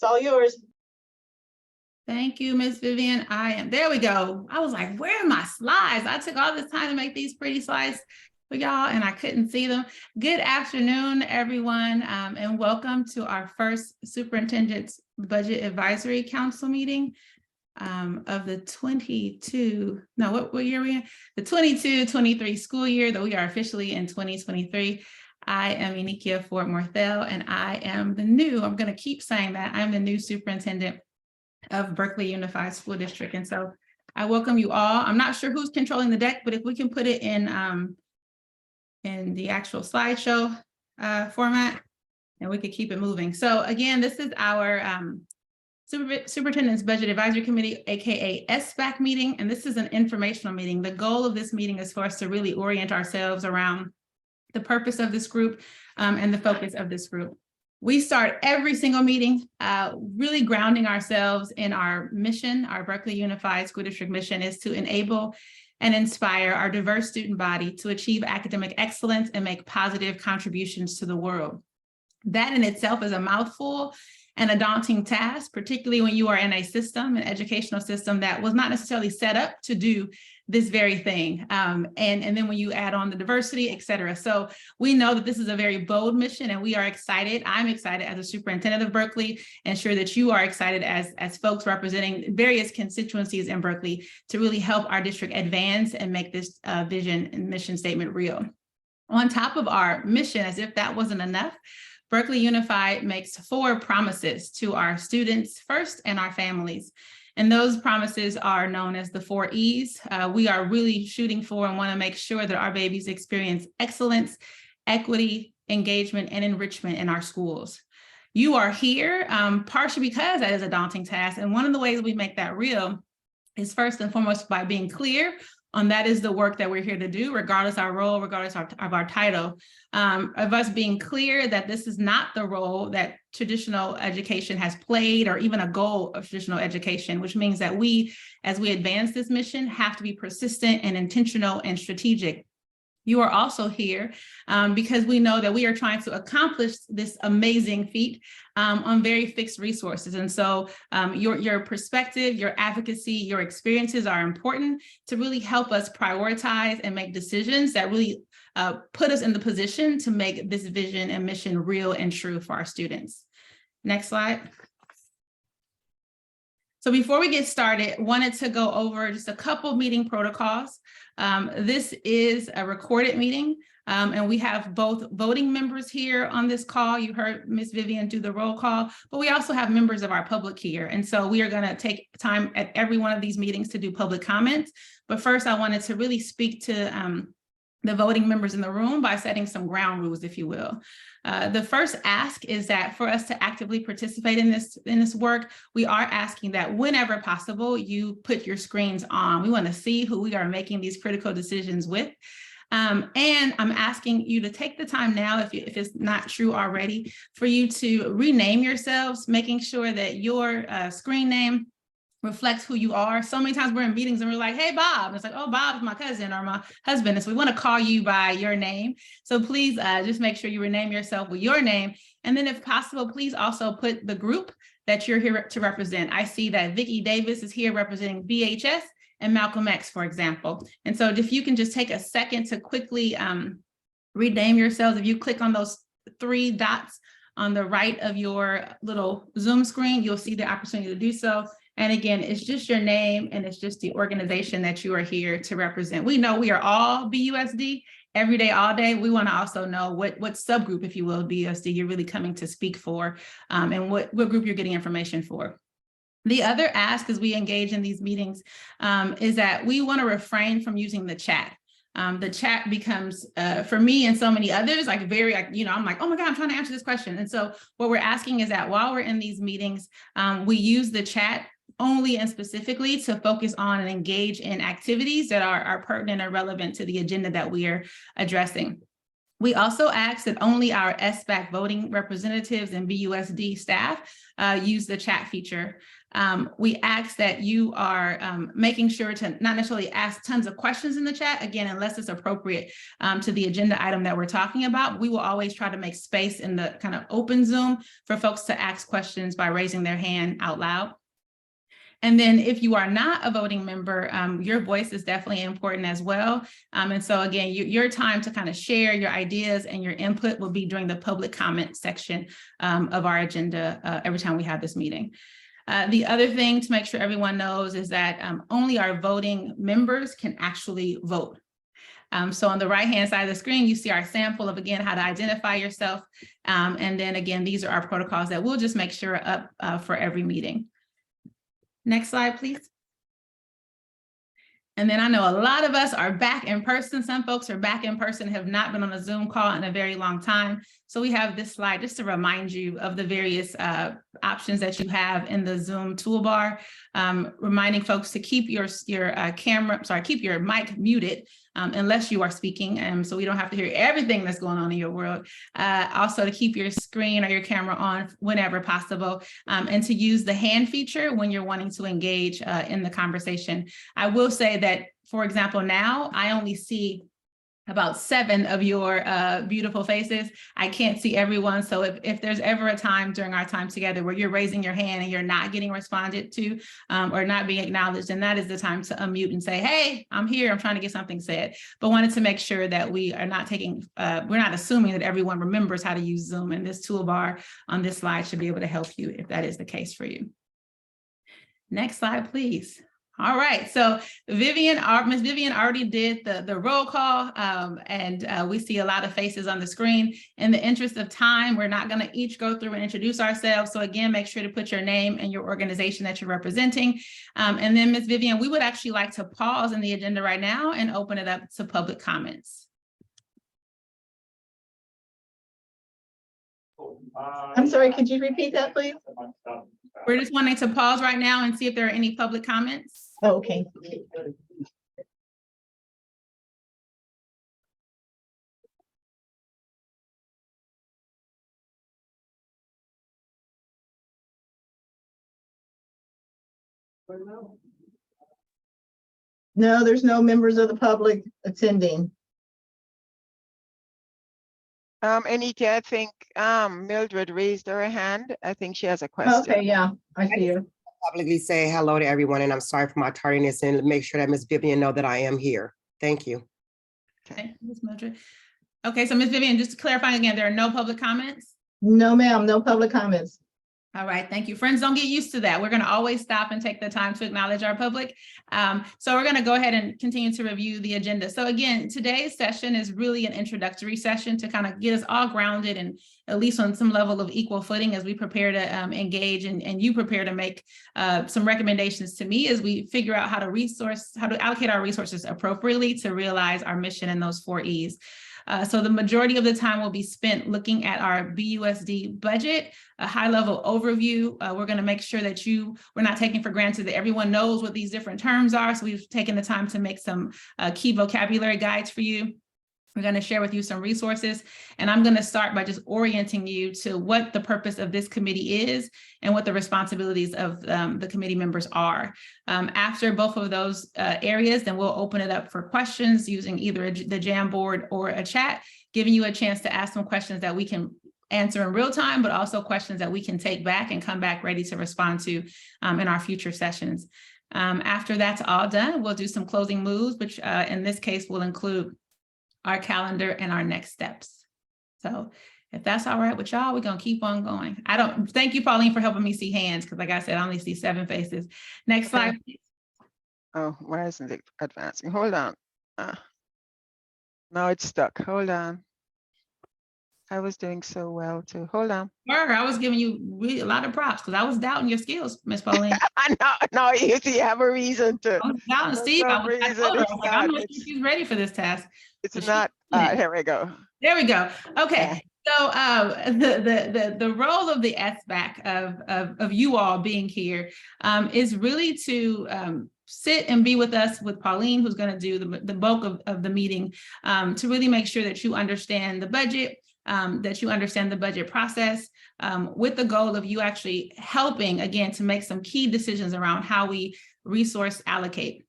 It's all yours. Thank you, Ms. Vivian. There we go. I was like, where are my slides? I took all this time to make these pretty slides for y'all and I couldn't see them. Good afternoon, everyone, and welcome to our first Superintendent's Budget Advisory Council meeting of the what year are we in? The 22-23 school year, that we are officially in 2023. I am Enikia Ford Morthell, and I am I'm going to keep saying that, I'm the new superintendent of Berkeley Unified School District. And so I welcome you all. I'm not sure who's controlling the deck, but if we can put it in the actual slideshow format, and we could keep it moving. So again, this is our Superintendent's Budget Advisory Committee, AKA SBAC meeting, and this is an informational meeting. The goal of this meeting is for us to really orient ourselves around the purpose of this group and the focus of this group. We start every single meeting really grounding ourselves in our mission. Our Berkeley Unified School District mission is to enable and inspire our diverse student body to achieve academic excellence and make positive contributions to the world. That in itself is a mouthful and a daunting task, particularly when you are in a system, an educational system that was not necessarily set up to do this very thing. And then when you add on the diversity, et cetera. So we know that this is a very bold mission and we are excited. I'm excited as a superintendent of Berkeley, and sure that you are excited as folks representing various constituencies in Berkeley to really help our district advance and make this vision and mission statement real. On top of our mission, as if that wasn't enough, Berkeley Unified makes 4 promises to our students first and our families. And those promises are known as the 4 E's. We are really shooting for and want to make sure that our babies experience excellence, equity, engagement, and enrichment in our schools. You are here partially because that is a daunting task. And one of the ways we make that real is first and foremost by being clear on that is the work that we're here to do, regardless of our role, regardless of our title, of us being clear that this is not the role that traditional education has played, or even a goal of traditional education, which means that we, as we advance this mission, have to be persistent and intentional and strategic. You are also here because we know that we are trying to accomplish this amazing feat on very fixed resources. And so your perspective, your advocacy, your experiences are important to really help us prioritize and make decisions that really put us in the position to make this vision and mission real and true for our students. Next slide. So before we get started, wanted to go over just a couple meeting protocols. This is a recorded meeting, and we have both voting members here on this call. You heard Ms. Vivian do the roll call, but we also have members of our public here. And so we are going to take time at every one of these meetings to do public comments. But first, I wanted to really speak to the voting members in the room by setting some ground rules, if you will. The first ask is that for us to actively participate in this work, we are asking that whenever possible, you put your screens on. We want to see who we are making these critical decisions with. And I'm asking you to take the time now, if it's not true already, for you to rename yourselves, making sure that your screen name reflects who you are. So many times we're in meetings and we're like, hey, Bob. And it's like, oh, Bob's my cousin or my husband. And so we want to call you by your name. So please just make sure you rename yourself with your name. And then if possible, please also put the group that you're here to represent. I see that Vicki Davis is here representing BHS and Malcolm X, for example. And so if you can just take a second to quickly rename yourselves, if you click on those 3 dots on the right of your little Zoom screen, you'll see the opportunity to do so. And again, it's just your name and it's just the organization that you are here to represent. We know we are all BUSD every day, all day. We want to also know what subgroup, if you will, BUSD you're really coming to speak for and what group you're getting information for. The other ask as we engage in these meetings is that we want to refrain from using the chat. The chat becomes, for me and so many others, I'm like, oh my God, I'm trying to answer this question. And so what we're asking is that while we're in these meetings, we use the chat only and specifically to focus on and engage in activities that are pertinent or relevant to the agenda that we are addressing. We also ask that only our SBAC voting representatives and BUSD staff use the chat feature. We ask that you are making sure to not necessarily ask tons of questions in the chat, again, unless it's appropriate to the agenda item that we're talking about. We will always try to make space in the kind of open Zoom for folks to ask questions by raising their hand out loud. And then if you are not a voting member, your voice is definitely important as well. And so again, your time to kind of share your ideas and your input will be during the public comment section of our agenda every time we have this meeting. The other thing to make sure everyone knows is that only our voting members can actually vote. So on the right-hand side of the screen, you see our sample of, again, how to identify yourself. And then again, these are our protocols that we'll just make sure are up for every meeting. Next slide, please. And then I know a lot of us are back in person. Some folks are back in person, have not been on a Zoom call in a very long time. So we have this slide just to remind you of the various options that you have in the Zoom toolbar, reminding folks to keep your keep your mic muted unless you are speaking, so we don't have to hear everything that's going on in your world. Also to keep your screen or your camera on whenever possible, and to use the hand feature when you're wanting to engage in the conversation. I will say that, for example, now I only see about 7 of your beautiful faces. I can't see everyone. So if there's ever a time during our time together where you're raising your hand and you're not getting responded to or not being acknowledged, then that is the time to unmute and say, hey, I'm here, I'm trying to get something said. But wanted to make sure that we are not taking, we're not assuming that everyone remembers how to use Zoom, and this toolbar on this slide should be able to help you if that is the case for you. Next slide, please. All right, so Ms. Vivian already did the roll call, and we see a lot of faces on the screen. In the interest of time, we're not going to each go through and introduce ourselves. So again, make sure to put your name and your organization that you're representing. And then Ms. Vivian, we would actually like to pause in the agenda right now and open it up to public comments. I'm sorry, could you repeat that, please? We're just wanting to pause right now and see if there are any public comments. Oh, okay. No, there's no members of the public attending. Anita, I think Mildred raised her hand. I think she has a question. Okay, yeah, I see you. Publicly say hello to everyone, and I'm sorry for my tardiness, and make sure that Ms. Vivian know that I am here. Thank you. Okay, Ms. Mildred. Okay, so Ms. Vivian, just to clarify again, there are no public comments? No, ma'am, no public comments. All right, thank you. Friends, don't get used to that. We're going to always stop and take the time to acknowledge our public. So we're going to go ahead and continue to review the agenda. So again, today's session is really an introductory session to kind of get us all grounded and at least on some level of equal footing as we prepare to engage and you prepare to make some recommendations to me as we figure out how to allocate our resources appropriately to realize our mission in those 4 E's. So the majority of the time will be spent looking at our BUSD budget, a high-level overview. We're going to make sure that we're not taking for granted that everyone knows what these different terms are. So we've taken the time to make some key vocabulary guides for you. We're going to share with you some resources, and I'm going to start by just orienting you to what the purpose of this committee is and what the responsibilities of the committee members are. After both of those areas, then we'll open it up for questions using either the Jamboard or a chat, giving you a chance to ask some questions that we can answer in real time, but also questions that we can take back and come back ready to respond to in our future sessions. After that's all done, we'll do some closing moves, which in this case will include our calendar and our next steps. So if that's all right with y'all, we're gonna keep on going. Thank you, Pauline, for helping me see hands, because like I said, I only see 7 faces. Next slide, please. Oh, why isn't it advancing? Hold on. Now it's stuck. Hold on. I was doing so well too. Hold on. I was giving you really a lot of props because I was doubting your skills, Miss Pauline. No, you see, you have a reason to. I was doubting Steve. I I'm not sure she's ready for this task. It's not. Here we go. There we go. Okay. So the role of the SBAC of you all being here is really to sit and be with us, with Pauline, who's going to do the bulk of the meeting, to really make sure that you understand the budget, that you understand the budget process, with the goal of you actually helping, again, to make some key decisions around how we resource allocate.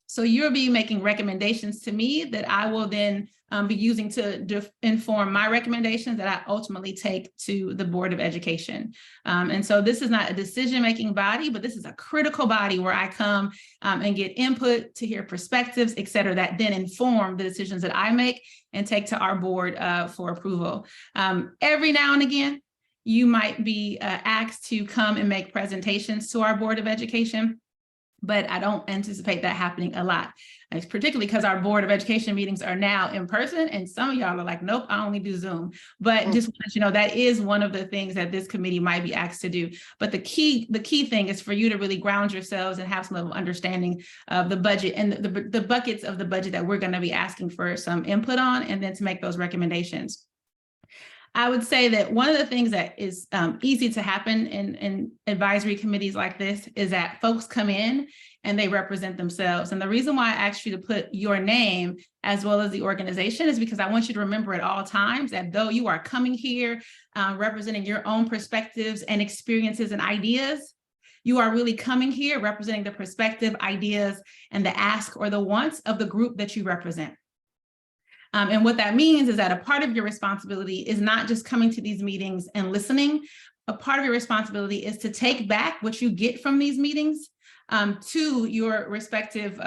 So you'll be making recommendations to me that I will then be using to inform my recommendations that I ultimately take to the Board of Education. And so this is not a decision-making body, but this is a critical body where I come and get input, to hear perspectives, et cetera, that then inform the decisions that I make and take to our board for approval. Every now and again, you might be asked to come and make presentations to our Board of Education, but I don't anticipate that happening a lot. And it's particularly because our Board of Education meetings are now in person, and some of y'all are like, nope, I only do Zoom. But just want to let you know, that is one of the things that this committee might be asked to do. But the key thing is for you to really ground yourselves and have some level of understanding of the budget and the buckets of the budget that we're going to be asking for some input on, and then to make those recommendations. I would say that one of the things that is easy to happen in advisory committees like this is that folks come in and they represent themselves. And the reason why I asked you to put your name as well as the organization is because I want you to remember at all times that though you are coming here representing your own perspectives and experiences and ideas, you are really coming here representing the perspective, ideas, and the ask or the wants of the group that you represent. And what that means is that a part of your responsibility is not just coming to these meetings and listening. A part of your responsibility is to take back what you get from these meetings to your respective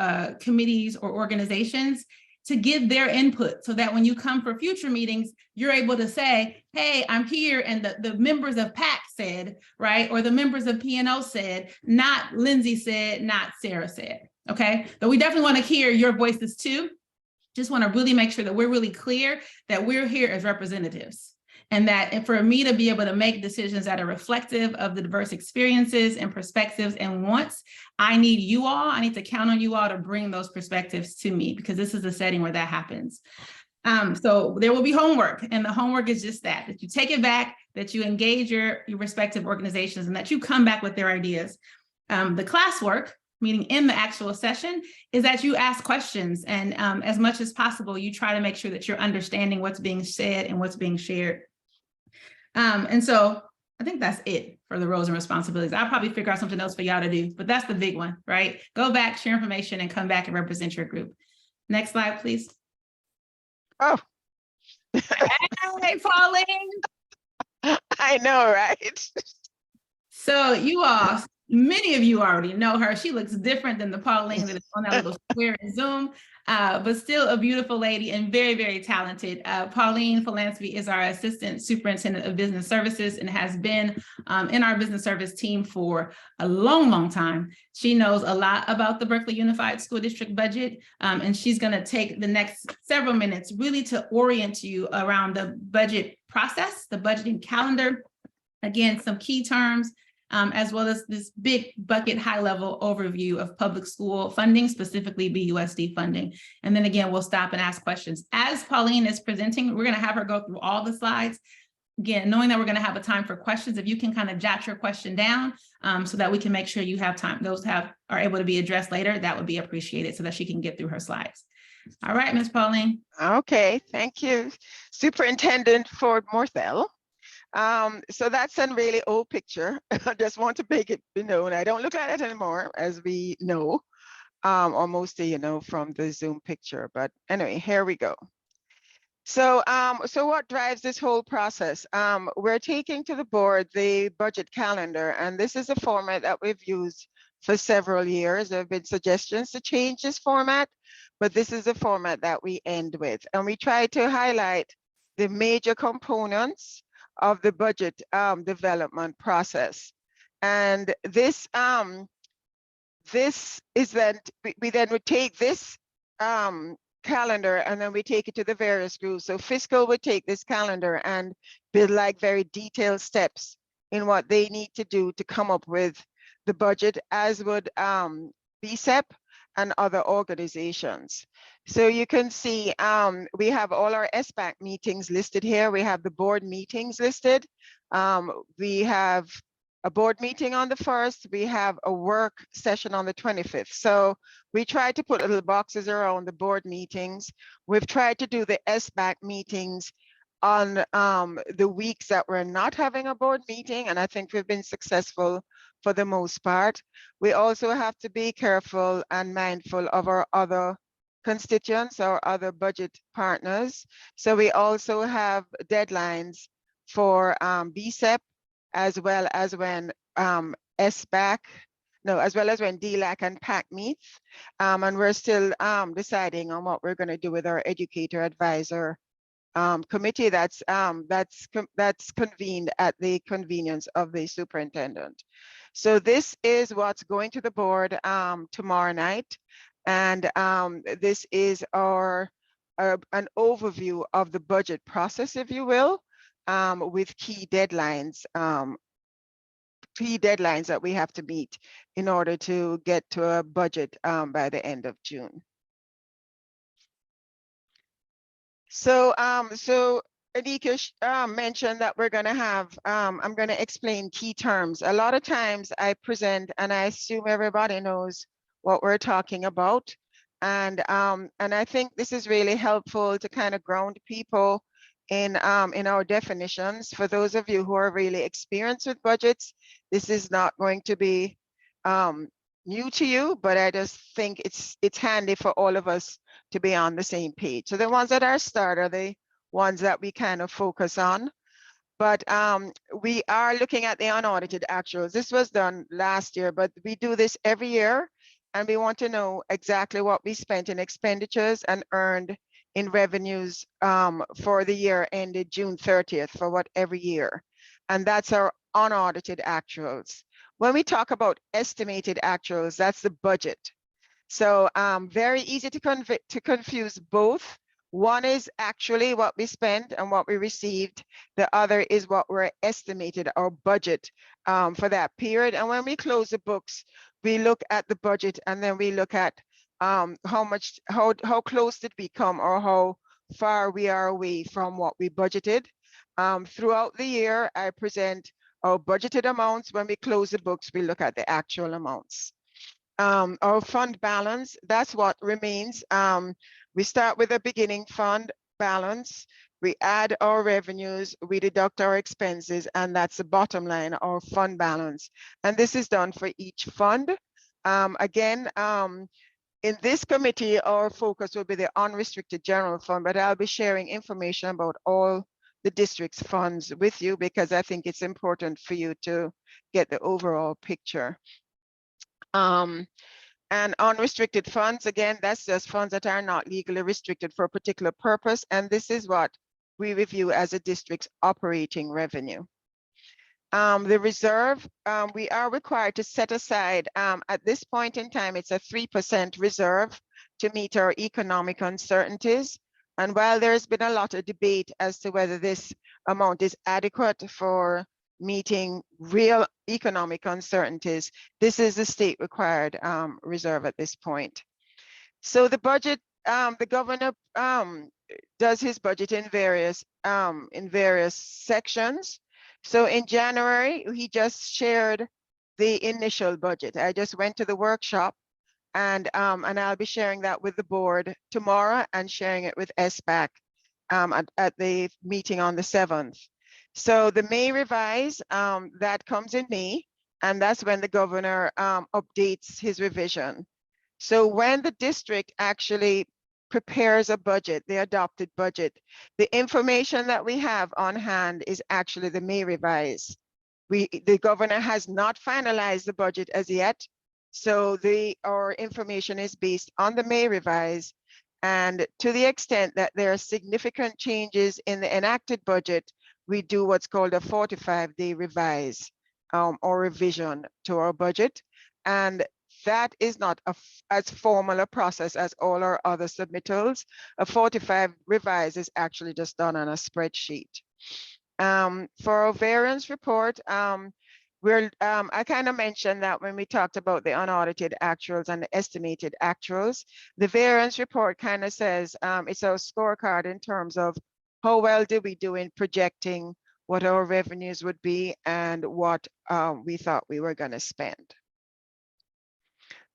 committees or organizations to give their input, so that when you come for future meetings, you're able to say, hey, I'm here and the members of PAC said, right? Or the members of P&O said, not Lindsay said, not Sarah said, okay? But we definitely want to hear your voices too. Just want to really make sure that we're really clear that we're here as representatives, and that for me to be able to make decisions that are reflective of the diverse experiences and perspectives and wants, I need to count on you all to bring those perspectives to me, because this is a setting where that happens. So there will be homework, and the homework is just that you take it back, that you engage your respective organizations, and that you come back with their ideas. The classwork, meaning in the actual session, is that you ask questions, and as much as possible, you try to make sure that you're understanding what's being said and what's being shared. And so I think that's it for the roles and responsibilities. I'll probably figure out something else for y'all to do, but that's the big one, right? Go back, share information, and come back and represent your group. Next slide, please. Oh. Hey, Pauline. I know, right? So you all, many of you already know her. She looks different than the Pauline that is on that little square in Zoom, but still a beautiful lady and very, very talented. Pauline Philanthropy is our Assistant Superintendent of Business Services and has been in our business service team for a long, long time. She knows a lot about the Berkeley Unified School District budget, and she's going to take the next several minutes really to orient you around the budget process, the budgeting calendar. Again, some key terms, as well as this big bucket high-level overview of public school funding, specifically BUSD funding. And then again, we'll stop and ask questions. As Pauline is presenting, we're going to have her go through all the slides. Again, knowing that we're going to have a time for questions, if you can kind of jot your question down so that we can make sure you have time, those are able to be addressed later, that would be appreciated so that she can get through her slides. All right, Ms. Pauline. Okay, thank you. Superintendent Ford Morthell. So that's a really old picture. I just want to make it be known. I don't look like it anymore, as we know, or mostly, from the Zoom picture. But anyway, here we go. So, so what drives this whole process? We're taking to the board the budget calendar, and this is a format that we've used for several years. There have been suggestions to change this format, but this is the format that we end with. And we try to highlight the major components of the budget development process. And this is then, we then would take this calendar and then we take it to the various groups. So fiscal would take this calendar and build like very detailed steps in what they need to do to come up with the budget, as would BSEP and other organizations. So you can see we have all our SBAC meetings listed here. We have the board meetings listed. We have a board meeting on the 1st. We have a work session on the 25th. So we try to put little boxes around the board meetings. We've tried to do the SBAC meetings on the weeks that we're not having a board meeting, and I think we've been successful for the most part. We also have to be careful and mindful of our other constituents, our other budget partners. So we also have deadlines for BSEP, as well as when SBAC, no, as well as when DLAC and PAC meets. And we're still deciding on what we're going to do with our educator advisor committee that's convened at the convenience of the superintendent. So this is what's going to the board tomorrow night. And this is our an overview of the budget process, if you will, with key deadlines that we have to meet in order to get to a budget by the end of June. So, Anika mentioned that we're going to have, I'm going to explain key terms. A lot of times I present and I assume everybody knows what we're talking about. And I think this is really helpful to kind of ground people in our definitions. For those of you who are really experienced with budgets, this is not going to be new to you, but I just think it's handy for all of us to be on the same page. So the ones that are start are the ones that we kind of focus on. But we are looking at the unaudited actuals. This was done last year, but we do this every year. And we want to know exactly what we spent in expenditures and earned in revenues for the year ended June 30th for whatever year. And that's our unaudited actuals. When we talk about estimated actuals, that's the budget. So very easy to confuse both. One is actually what we spent and what we received. The other is what we're estimated, our budget for that period. And when we close the books, we look at the budget and then we look at how close did we come or how far we are away from what we budgeted. Throughout the year, I present our budgeted amounts. When we close the books, we look at the actual amounts. Our fund balance, that's what remains. We start with a beginning fund balance. We add our revenues, we deduct our expenses, and that's the bottom line, our fund balance. And this is done for each fund. Again, in this committee, our focus will be the unrestricted general fund, but I'll be sharing information about all the district's funds with you because I think it's important for you to get the overall picture. And unrestricted funds, again, that's just funds that are not legally restricted for a particular purpose. And this is what we review as a district's operating revenue. The reserve, we are required to set aside, at this point in time, it's a 3% reserve to meet our economic uncertainties. And while there's been a lot of debate as to whether this amount is adequate for meeting real economic uncertainties, this is the state required reserve at this point. So the budget, the governor does his budget in various sections. So in January, he just shared the initial budget. I just went to the workshop and I'll be sharing that with the board tomorrow and sharing it with SBAC at the meeting on the 7th. So the May revise, that comes in May, and that's when the governor updates his revision. So when the district actually prepares a budget, the adopted budget, the information that we have on hand is actually the May revise. The governor has not finalized the budget as yet. So our information is based on the May revise. And to the extent that there are significant changes in the enacted budget, we do what's called a 45-day revise or revision to our budget. And that is not as formal a process as all our other submittals. A 45 revise is actually just done on a spreadsheet. For our variance report, I kind of mentioned that when we talked about the unaudited actuals and the estimated actuals, the variance report kind of says it's our scorecard in terms of how well did we do in projecting what our revenues would be and what we thought we were going to spend.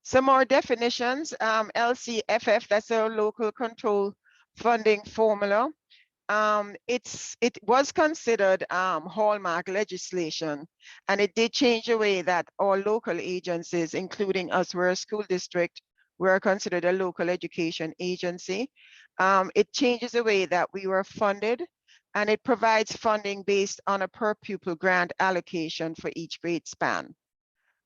Some more definitions. LCFF, that's our local control funding formula. It was considered hallmark legislation, and it did change the way that all local agencies, including us, we're a school district, we're considered a local education agency. It changes the way that we were funded, and it provides funding based on a per pupil grant allocation for each grade span.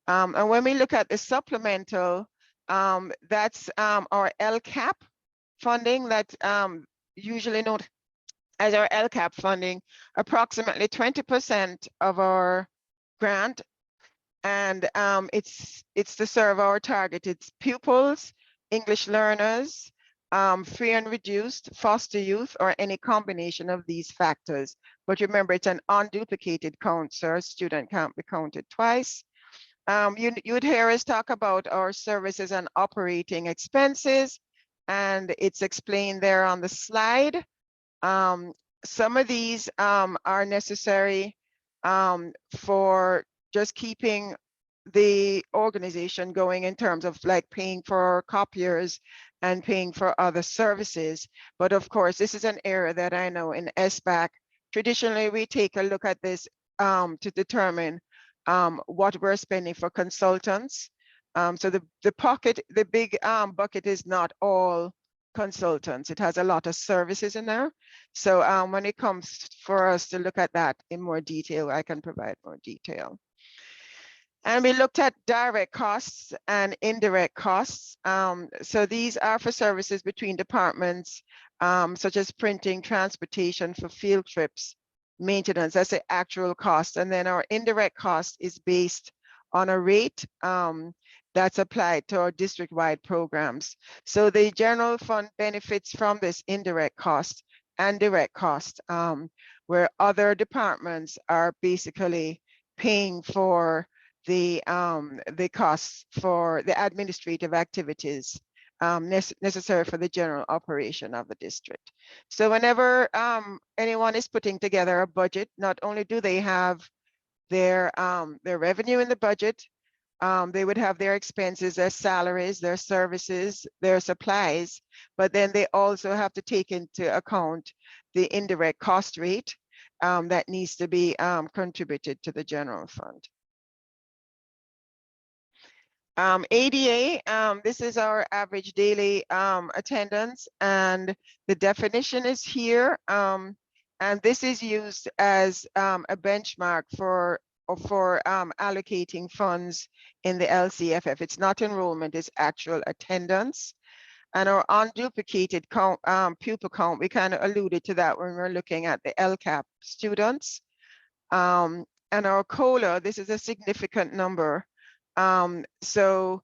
And when we look at the supplemental, that's our LCAP funding that usually known as our LCAP funding, approximately 20% of our grant, and it's to serve our target. It's pupils, English learners, free and reduced, foster youth, or any combination of these factors. But remember, it's an unduplicated count, so a student can't be counted twice. You'd hear us talk about our services and operating expenses, and it's explained there on the slide. Some of these are necessary for just keeping the organization going in terms of like paying for copiers and paying for other services. But of course, this is an area that I know in SBAC, traditionally we take a look at this to determine what we're spending for consultants. So the big bucket is not all consultants. It has a lot of services in there. So when it comes for us to look at that in more detail, I can provide more detail. And we looked at direct costs and indirect costs. So these are for services between departments, such as printing, transportation for field trips, maintenance, that's the actual cost. And then our indirect cost is based on a rate that's applied to our district-wide programs. So the general fund benefits from this indirect cost and direct cost, where other departments are basically paying for the costs for the administrative activities necessary for the general operation of the district. So whenever anyone is putting together a budget, not only do they have their revenue in the budget, they would have their expenses, their salaries, their services, their supplies, but then they also have to take into account the indirect cost rate that needs to be contributed to the general fund. ADA, this is our average daily attendance, and the definition is here. And this is used as a benchmark for allocating funds in the LCFF. It's not enrollment, it's actual attendance. And our unduplicated count, pupil count, we kind of alluded to that when we're looking at the LCAP students. And our COLA, this is a significant number. So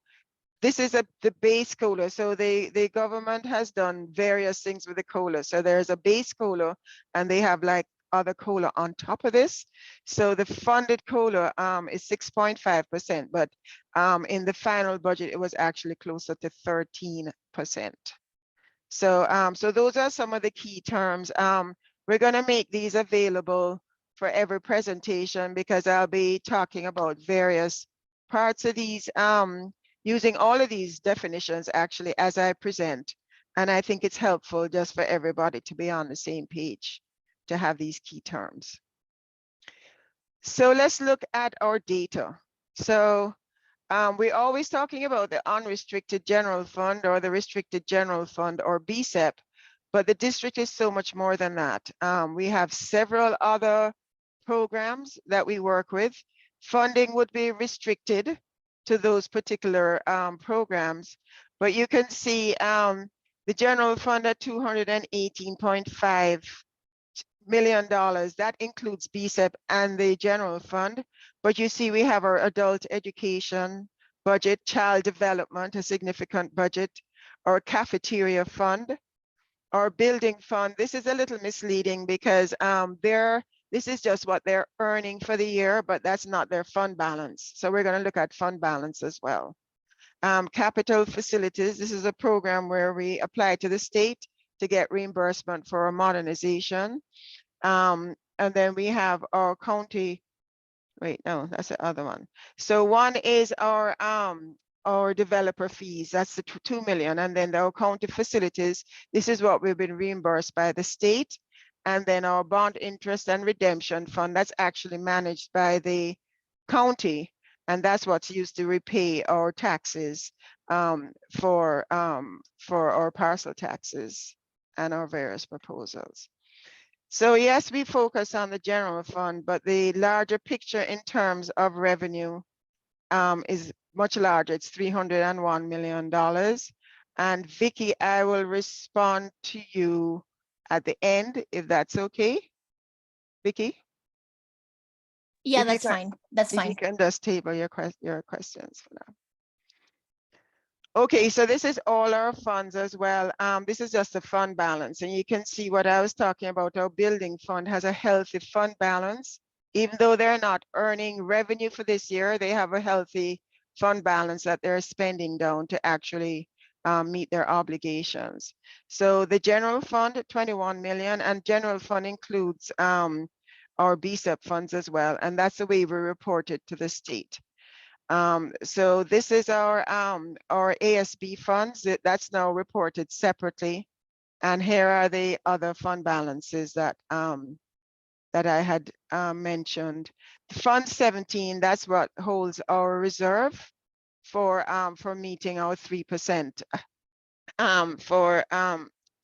this is the base COLA. So the government has done various things with the COLA. So there's a base COLA and they have like other COLA on top of this. So the funded COLA is 6.5%, but in the final budget, it was actually closer to 13%. So, so those are some of the key terms. We're gonna make these available for every presentation because I'll be talking about various parts of these, using all of these definitions actually as I present. And I think it's helpful just for everybody to be on the same page to have these key terms. So let's look at our data. So we're always talking about the unrestricted general fund or the restricted general fund or BSEP, but the district is so much more than that. We have several other programs that we work with. Funding would be restricted to those particular programs, but you can see the general fund at $218.5 million, that includes BSEP and the general fund. But you see we have our adult education budget, child development, a significant budget, our cafeteria fund, our building fund. This is a little misleading because the This is just what they're earning for the year, but that's not their fund balance. So we're going to look at fund balance as well. Capital facilities, this is a program where we apply to the state to get reimbursement for a modernization. And then we have our county, wait, no, that's the other one. So one is our developer fees, that's the 2 million. And then our county facilities, this is what we've been reimbursed by the state. And then our bond interest and redemption fund, that's actually managed by the county. And that's what's used to repay our taxes for our parcel taxes and our various proposals. So yes, we focus on the general fund, but the larger picture in terms of revenue is much larger. It's $301 million. And Vicky, I will respond to you at the end, if that's okay. Vicky? Yeah, If you that's can- fine. That's If you fine. can just table your questions for now. Okay, so this is all our funds as well. This is just a fund balance, and you can see what I was talking about. Our building fund has a healthy fund balance. Even though they're not earning revenue for this year, they have a healthy fund balance that they're spending down to actually meet their obligations. So the general fund, 21 million, and general fund includes our BSEP funds as well, and that's the way we report it to the state. So this is our ASB funds that's now reported separately. And here are the other fund balances that that I had mentioned. Fund 17, that's what holds our reserve for meeting our 3% for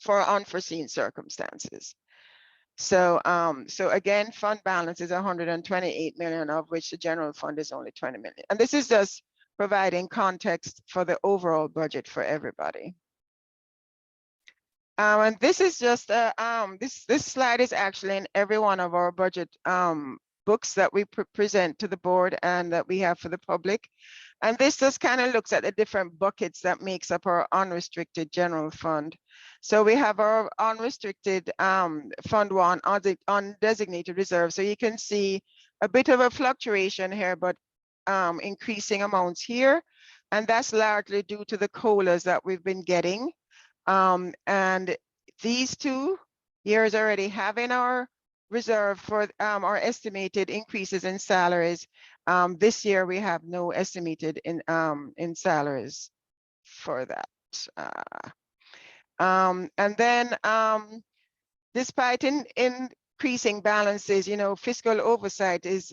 unforeseen circumstances. So, so again, fund balance is 128 million, of which the general fund is only 20 million. And this is just providing context for the overall budget for everybody. And this is just this slide is actually in every one of our budget books that we present to the board and that we have for the public. And this just kind of looks at the different buckets that makes up our unrestricted general fund. So we have our unrestricted fund one, undesignated reserve. So you can see a bit of a fluctuation here, but increasing amounts here. And that's largely due to the COLAs that we've been getting. And these 2 years already having our reserve for our estimated increases in salaries. This year we have no estimated in salaries for that. And then despite increasing balances, you know, fiscal oversight is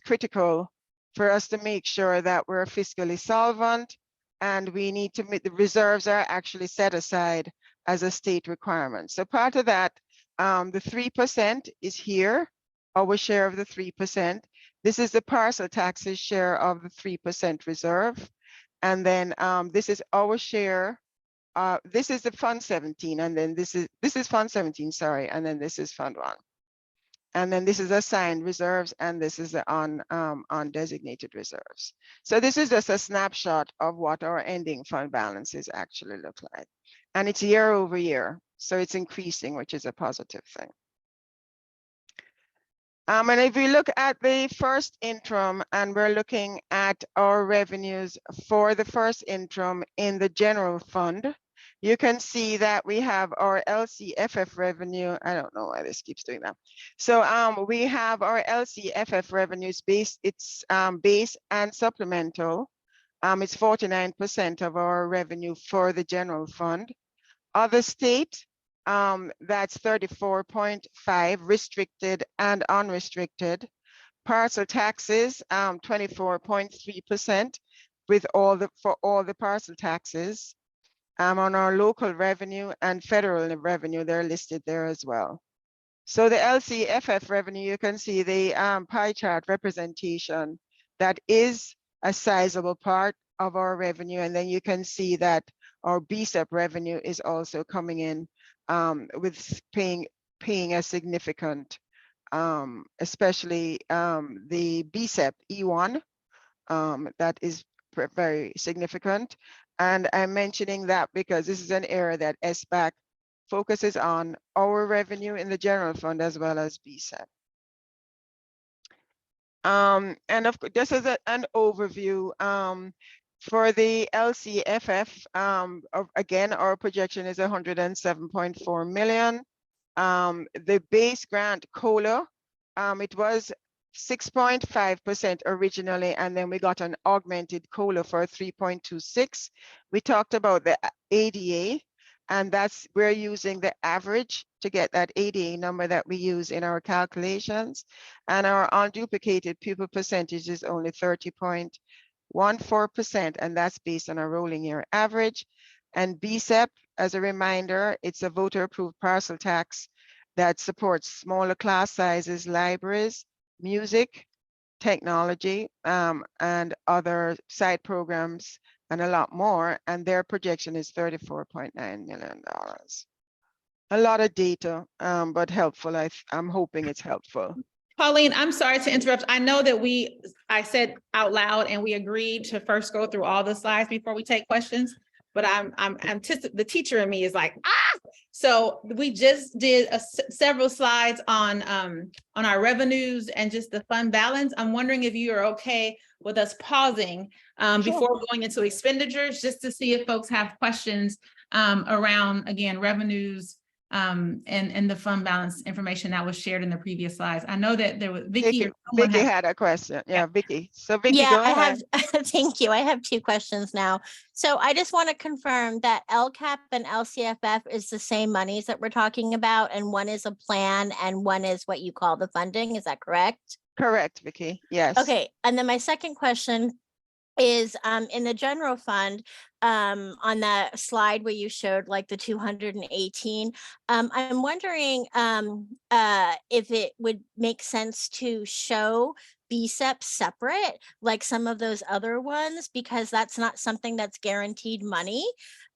critical for us to make sure that we're fiscally solvent, and we need to meet the reserves are actually set aside as a state requirement. So part of that, the 3% is here, our share of the 3%. This is the parcel taxes share of the 3% reserve. And then this is our share. This is the fund 17, and then this is fund 17, sorry, and then this is fund 1. And then this is assigned reserves, and this is the undesignated reserves. So this is just a snapshot of what our ending fund balances actually look like. And it's year over year, so it's increasing, which is a positive thing. And if we look at the first interim, and we're looking at our revenues for the first interim in the general fund, you can see that we have our LCFF revenue. I don't know why this keeps doing that. So we have our LCFF revenues base, it's base and supplemental. It's 49% of our revenue for the general fund. Other state, that's 34.5, restricted and unrestricted. Parcel taxes, 24.3% with for all the parcel taxes. On our local revenue and federal revenue, they're listed there as well. So the LCFF revenue, you can see the pie chart representation. That is a sizable part of our revenue. And then you can see that our BSEP revenue is also coming in with paying a significant, especially the BSEP E1, that is very significant. And I'm mentioning that because this is an area that SBAC focuses on our revenue in the general fund as well as BSEP. And of course, just as an overview, for the LCFF, again, our projection is 107.4 million. The base grant COLA, it was 6.5% originally, and then we got an augmented COLA for 3.26. We talked about the ADA, and we're using the average to get that ADA number that we use in our calculations. And our unduplicated pupil percentage is only 30.14%, and that's based on a rolling year average. And BSEP, as a reminder, it's a voter approved parcel tax that supports smaller class sizes, libraries, music, technology, and other side programs, and a lot more. And their projection is $34.9 million. A lot of data, but helpful. I'm hoping it's helpful. Pauline, I'm sorry to interrupt. I know that I said out loud and we agreed to first go through all the slides before we take questions, but the teacher in me is like, so we just did several slides on our revenues and just the fund balance. I'm wondering if you are okay with us pausing before going into expenditures, just to see if folks have questions around, again, revenues, and the fund balance information that was shared in the previous slides. I know that there was Vicky. Vicky had a question. Yeah, Vicky. So Vicky, Yeah, go ahead. I have, thank you. I have two questions now. So I just want to confirm that LCAP and LCFF is the same monies that we're talking about, and one is a plan and one is what you call the funding. Is that correct? Correct, Vicky. Yes. Okay. And then my second question is in the general fund, on that slide where you showed like the 218, I'm wondering if it would make sense to show BSEP separate, like some of those other ones, because that's not something that's guaranteed money.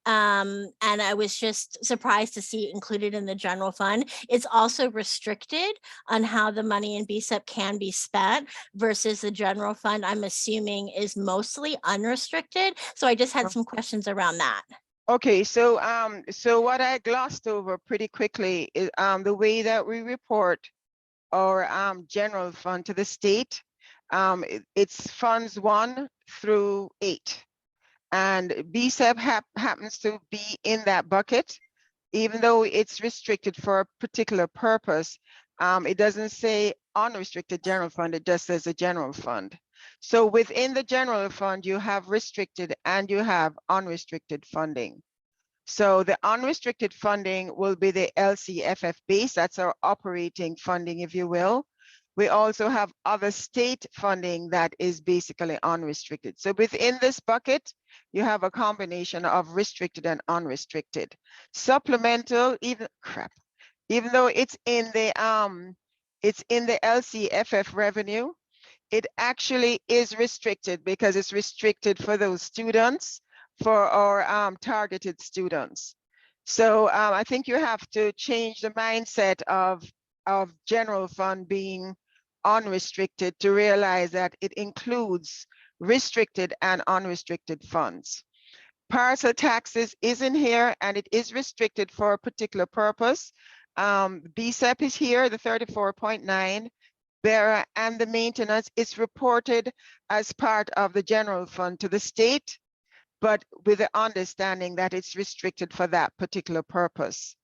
And I was just surprised to see it included in the general fund. It's also restricted on how the money in BSEP can be spent versus the general fund, I'm assuming, is mostly unrestricted. So I just had some questions around that. Okay, so what I glossed over pretty quickly is the way that we report our general fund to the state. It's funds 1 through 8. And BSEP happens to be in that bucket, even though it's restricted for a particular purpose. It doesn't say unrestricted general fund, it just says a general fund. So within the general fund, you have restricted and you have unrestricted funding. So the unrestricted funding will be the LCFF base, that's our operating funding, if you will. We also have other state funding that is basically unrestricted. So within this bucket, you have a combination of restricted and unrestricted. Supplemental, even though it's in the LCFF revenue, it actually is restricted because it's restricted for those students, for our targeted students. So I think you have to change the mindset of general fund being unrestricted to realize that it includes restricted and unrestricted funds. Parcel taxes is in here and it is restricted for a particular purpose. BSEP is here, the 34.9. There, and the maintenance is reported as part of the general fund to the state, but with the understanding that it's restricted for that particular purpose.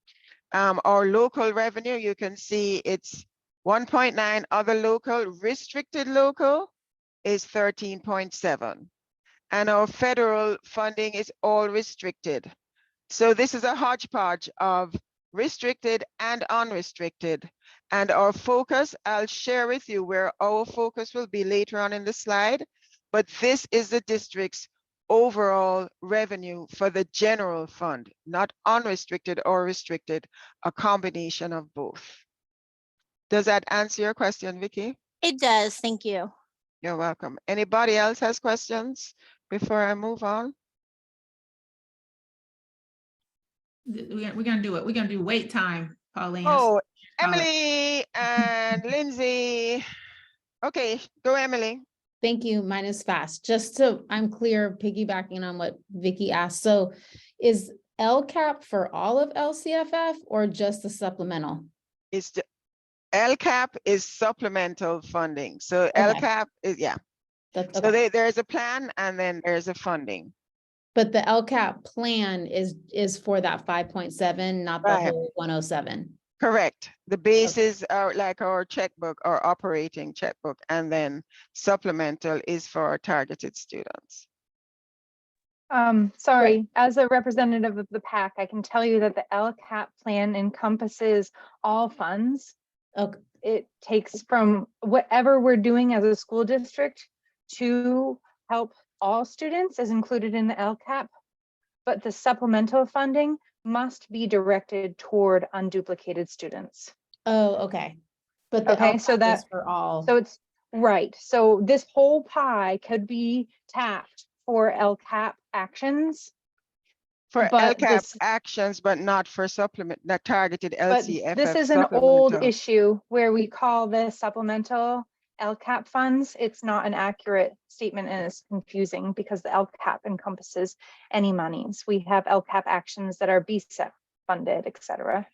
Our local revenue, you can see it's 1.9, other local, restricted local is 13.7. And our federal funding is all restricted. So this is a hodgepodge of restricted and unrestricted. And our focus, I'll share with you where our focus will be later on in the slide, but this is the district's overall revenue for the general fund, not unrestricted or restricted, a combination of both. Does that answer your question, Vicky? It does. Thank you. You're welcome. Anybody else has questions before I move on? We're gonna do it. We're gonna do wait time, Pauline. Oh, Emily and Lindsay. Okay, go Emily. Thank you. Mine is fast. Just so I'm clear, piggybacking on what Vicky asked. So is LCAP for all of LCFF or just the supplemental? It's LCAP is supplemental funding. So Okay. LCAP is, yeah. That's So okay. there's a plan and then there's a funding. But the LCAP plan is for that 5.7, not the Right. whole 107. Correct. The bases are like our checkbook, our operating checkbook, and then supplemental is for our targeted students. Sorry, as a representative of the PAC, I can tell you that the LCAP plan encompasses all funds. Okay, It takes from whatever we're doing as a school district to help all students is included in the LCAP. But the supplemental funding must be directed toward unduplicated students. oh, okay. But the Okay, so LCAP is that, for all. so it's right. So this whole pie could be tapped for LCAP actions. For But LCAP this- actions, but not for supplement, not targeted But LCFF. this is an old supplemental. issue where we call this supplemental LCAP funds. It's not an accurate statement and it's confusing because the LCAP encompasses any monies. We have LCAP actions that are BSEP funded, et cetera.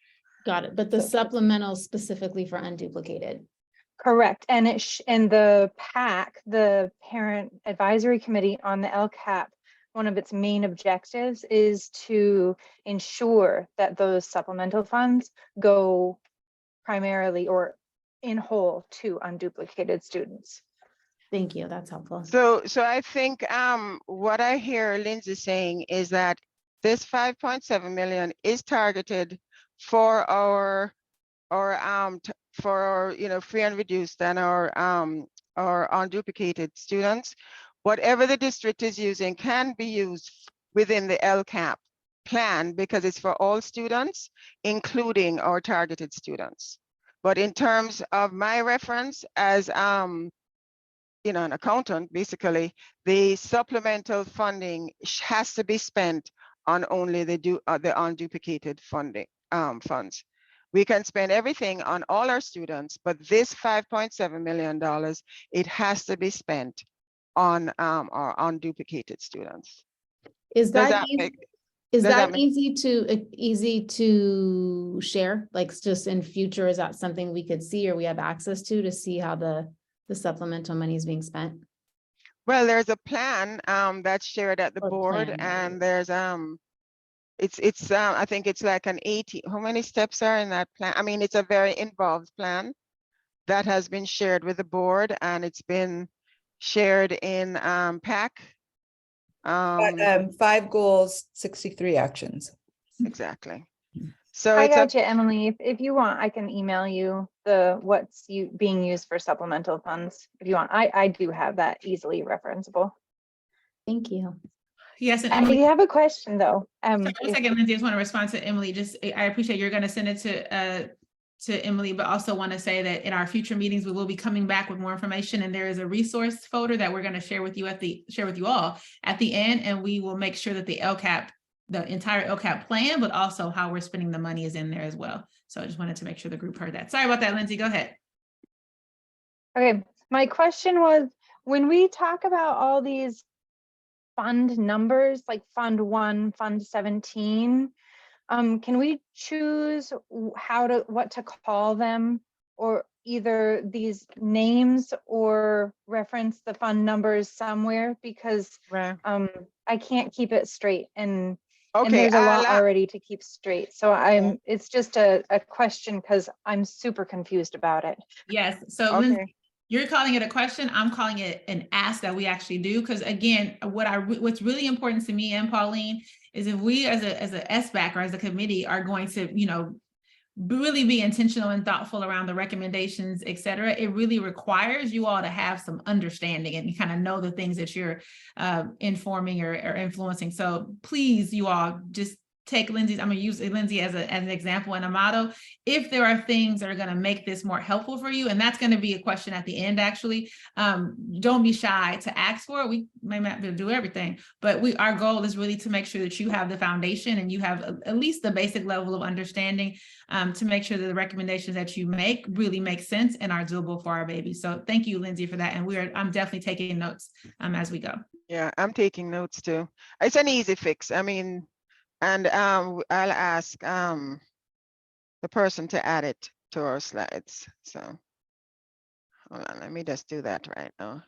Got it. But the So- supplemental specifically for unduplicated. Correct. And and the PAC, the Parent Advisory Committee on the LCAP, one of its main objectives is to ensure that those supplemental funds go primarily or in whole to unduplicated students. Thank you. That's helpful. So I think what I hear Lindsay saying is that this 5.7 million is targeted for our free and reduced and our unduplicated students. Whatever the district is using can be used within the LCAP plan because it's for all students, including our targeted students. But in terms of my reference as an accountant, basically, the supplemental funding has to be spent on only the unduplicated funding funds. We can spend everything on all our students, but this $5.7 million, it has to be spent on our unduplicated students. Is Does that that easy? make- Is does that that make- easy to share? Like just in future, is that something we could see or we have access to see how the supplemental money is being spent? Well, there's a plan that's shared at the Or board, plan, and there's I think it's like an 80. How many steps are in that plan? I mean, it's a very involved plan that has been shared with the board, and it's been shared in PAC. 5 goals, 63 actions. Exactly. So I it's got you, Emily. If you want, I can email you what's being used for supplemental funds. If you want, I do have that easily referenceable. Thank you. Yes, and I Emily, have a question though. one second, Lindsay, I just want to respond to Emily. I appreciate you're going to send it to Emily, but also want to say that in our future meetings, we will be coming back with more information, and there is a resource folder that we're going to share with you all at the end, and we will make sure that the entire LCAP plan, but also how we're spending the money is in there as well. So I just wanted to make sure the group heard that. Sorry about that, Lindsay. Go ahead. Okay, my question was, when we talk about all these fund numbers, like Fund 1, Fund 17, can we choose what to call them, or either these names or reference the fund numbers somewhere, because right. I can't keep it straight, and Okay. there's a lot already to keep straight. So it's just a question because I'm super confused about it. Yes. So Okay. Lindsay, you're calling it a question. I'm calling it an ask that we actually do. Because again, what's really important to me and Pauline is if we as a SBAC or as a committee are going to, really be intentional and thoughtful around the recommendations, et cetera, it really requires you all to have some understanding and kind of know the things that you're informing or influencing. So please, you all just take Lindsay's, I'm going to use Lindsay as an example and a motto. If there are things that are going to make this more helpful for you, and that's going to be a question at the end, actually, don't be shy to ask for it. We may not be able to do everything, but our goal is really to make sure that you have the foundation and you have at least the basic level of understanding to make sure that the recommendations that you make really make sense and are doable for our babies. So thank you, Lindsay, for that. And I'm definitely taking notes as we go. Yeah, I'm taking notes too. It's an easy fix. I mean, and I'll ask the person to add it to our slides. So hold on, let me just do that right now.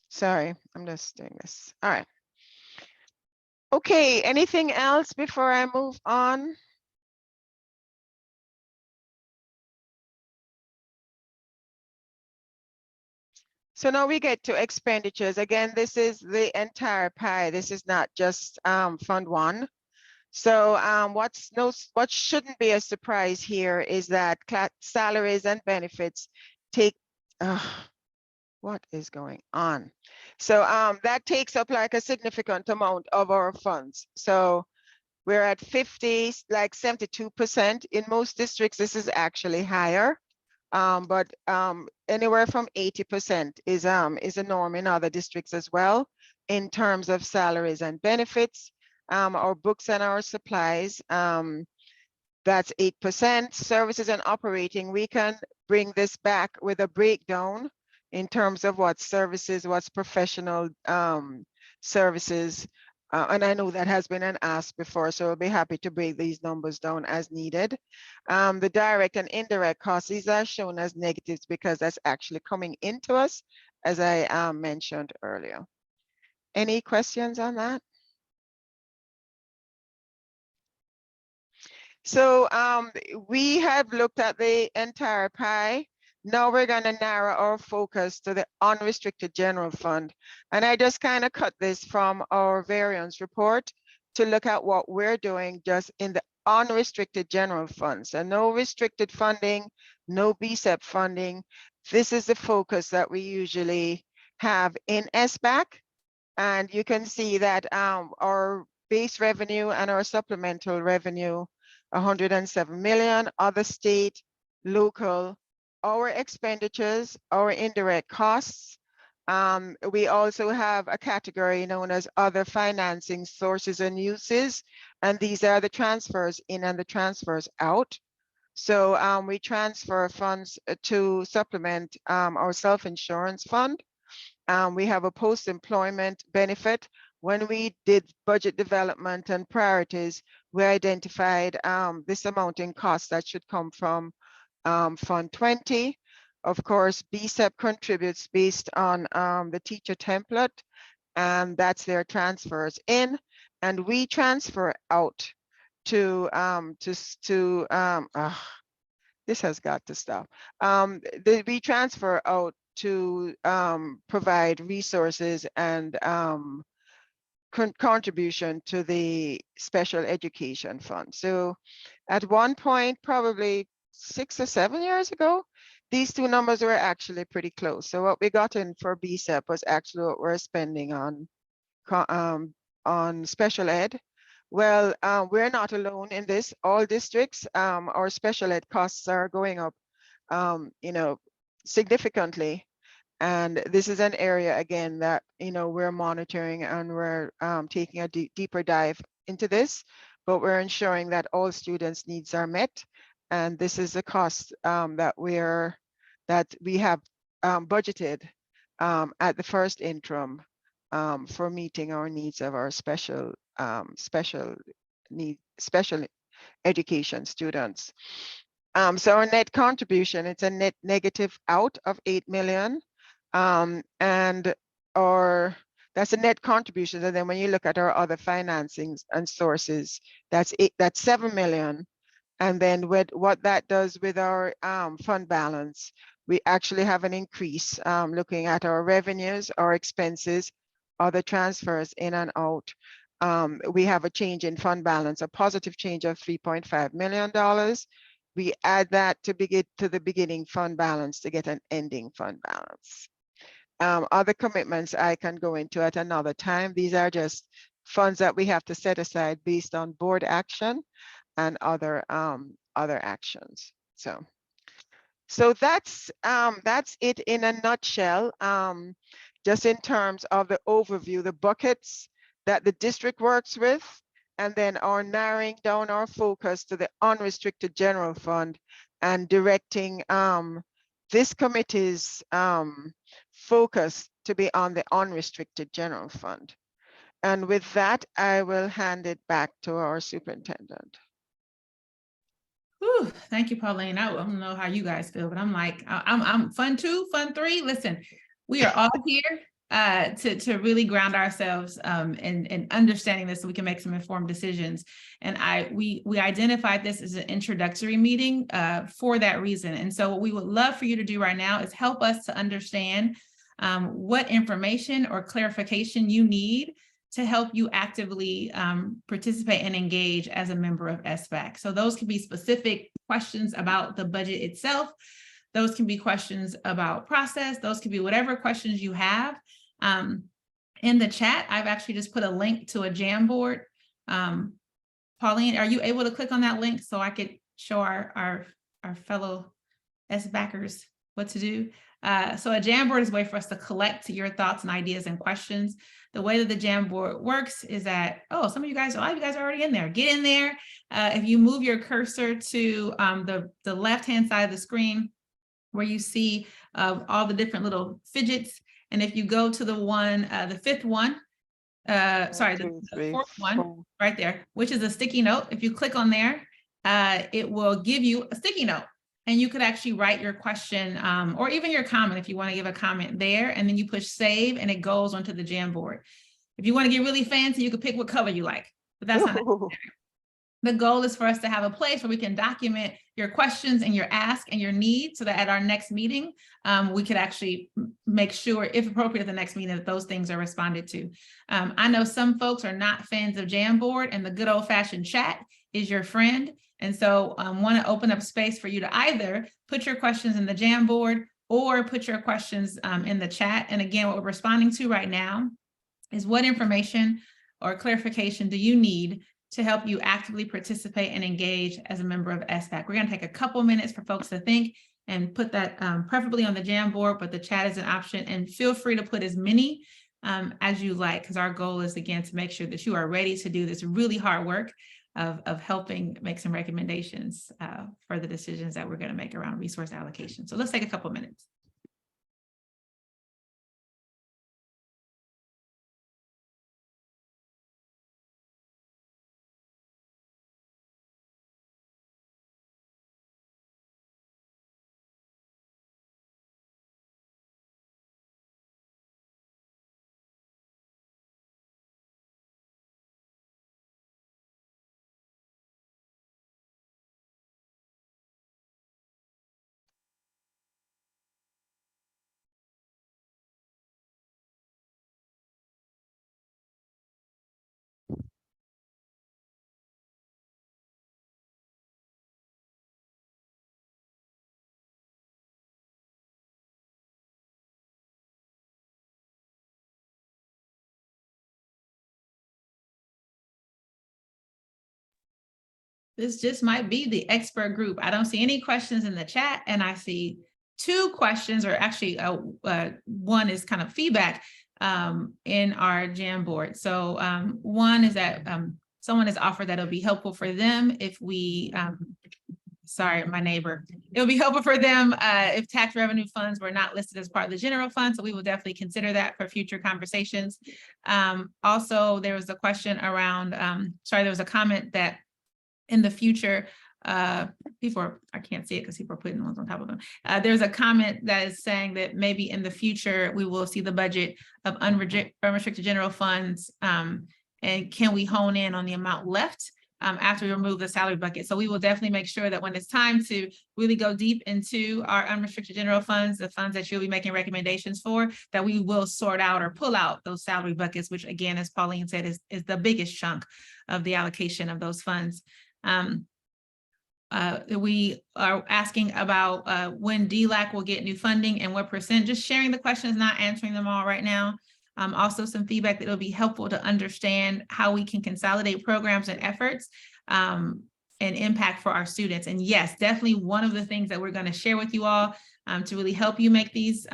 Sorry, I'm just doing this. All right. Okay, anything else before I move on? So now we get to expenditures. Again, this is the entire pie. This is not just Fund 1. So what shouldn't be a surprise here is that salaries and benefits take, what is going on? So that takes up like a significant amount of our funds. So we're at 50, like 72%. In most districts, this is actually higher. But anywhere from 80% is a norm in other districts as well in terms of salaries and benefits. Our books and our supplies, that's 8%. Services and operating, we can bring this back with a breakdown in terms of what services, what's professional services. And I know that has been an ask before, so I'll be happy to break these numbers down as needed. The direct and indirect costs, these are shown as negatives because that's actually coming into us, as I mentioned earlier. Any questions on that? So we have looked at the entire pie. Now we're going to narrow our focus to the unrestricted general fund. And I just kind of cut this from our variance report to look at what we're doing just in the unrestricted general fund. So no restricted funding, no BSEP funding. This is the focus that we usually have in SBAC. And you can see that our base revenue and our supplemental revenue, 107 million, other state, local, our expenditures, our indirect costs. We also have a category known as other financing sources and uses, and these are the transfers in and the transfers out. So we transfer funds to supplement our self-insurance fund. We have a post-employment benefit. When we did budget development and priorities, we identified this amount in costs that should come from Fund 20. Of course, BSEP contributes based on the teacher template, and that's their transfers in, and we transfer out to this has got to stop. We transfer out to provide resources and contribution to the special education fund. So at one point, probably 6 or 7 years ago, these two numbers were actually pretty close. So what we got in for BSEP was actually what we're spending on special ed. Well, we're not alone in this. All districts, our special ed costs are going up, significantly. And this is an area, again, that, we're monitoring and we're taking a deeper dive into this, but we're ensuring that all students' needs are met. And this is the cost that we have budgeted at the first interim for meeting our needs of our special education students. So our net contribution, it's a net negative out of 8 million. And that's a net contribution. And then when you look at our other financings and sources, that's 7 million. And then what that does with our fund balance, we actually have an increase looking at our revenues, our expenses, other transfers in and out. We have a change in fund balance, a positive change of $3.5 million. We add that to the beginning fund balance to get an ending fund balance. Other commitments I can go into at another time. These are just funds that we have to set aside based on board action and other actions. So that's it in a nutshell. Just in terms of the overview, the buckets that the district works with, and then our narrowing down our focus to the unrestricted general fund and directing this committee's focus to be on the unrestricted general fund. And with that, I will hand it back to our superintendent. Whew, thank you, Pauline. I don't know how you guys feel, but I'm like, I'm fun 2, fun 3. Listen, we are all here to really ground ourselves in understanding this so we can make some informed decisions. And we identified this as an introductory meeting for that reason. And so what we would love for you to do right now is help us to understand what information or clarification you need to help you actively participate and engage as a member of SBAC. So those can be specific questions about the budget itself. Those can be questions about process. Those can be whatever questions you have. In the chat, I've actually just put a link to a Jamboard. Pauline, are you able to click on that link so I could show our fellow SBACers what to do? So a Jamboard is a way for us to collect your thoughts and ideas and questions. The way that the Jamboard works is that, a lot of you guys are already in there. Get in there. If you move your cursor to the left-hand side of the screen where you see all the different little fidgets, and if you go to the one, the fifth one, the fourth one right there, which is a sticky note. If you click on there, it will give you a sticky note. And you could actually write your question or even your comment if you want to give a comment there, and then you push save and it goes onto the Jamboard. If you want to get really fancy, you could pick what color you like, but that's not necessary. The goal is for us to have a place where we can document your questions and your ask and your needs so that at our next meeting, we could actually make sure, if appropriate at the next meeting, that those things are responded to. I know some folks are not fans of Jamboard, and the good old fashioned chat is your friend. And so want to open up space for you to either put your questions in the Jamboard or put your questions in the chat. And again, what we're responding to right now is what information or clarification do you need to help you actively participate and engage as a member of SBAC. We're going to take a couple minutes for folks to think and put that preferably on the Jamboard, but the chat is an option, and feel free to put as many as you like, because our goal is, again, to make sure that you are ready to do this really hard work of helping make some recommendations for the decisions that we're going to make around resource allocation. So let's take a couple minutes. This just might be the expert group. I don't see any questions in the chat, and I see 2 questions, or actually one is kind of feedback in our Jamboard. So one is that someone has offered that it'll be helpful for them if we, sorry, my neighbor, it'll be helpful for them if tax revenue funds were not listed as part of the general fund. So we will definitely consider that for future conversations. Also, there was a question around, there was a comment that in the future, people are, I can't see it because people are putting ones on top of them. There's a comment that is saying that maybe in the future, we will see the budget of unrestricted general funds, and can we hone in on the amount left after we remove the salary bucket. So we will definitely make sure that when it's time to really go deep into our unrestricted general funds, the funds that you'll be making recommendations for, that we will sort out or pull out those salary buckets, which again, as Pauline said, is the biggest chunk of the allocation of those funds. We are asking about when DLAC will get new funding and what percent. Just sharing the questions, not answering them all right now. Also some feedback that will be helpful to understand how we can consolidate programs and efforts and impact for our students. And yes, definitely one of the things that we're going to share with you all to really help you make these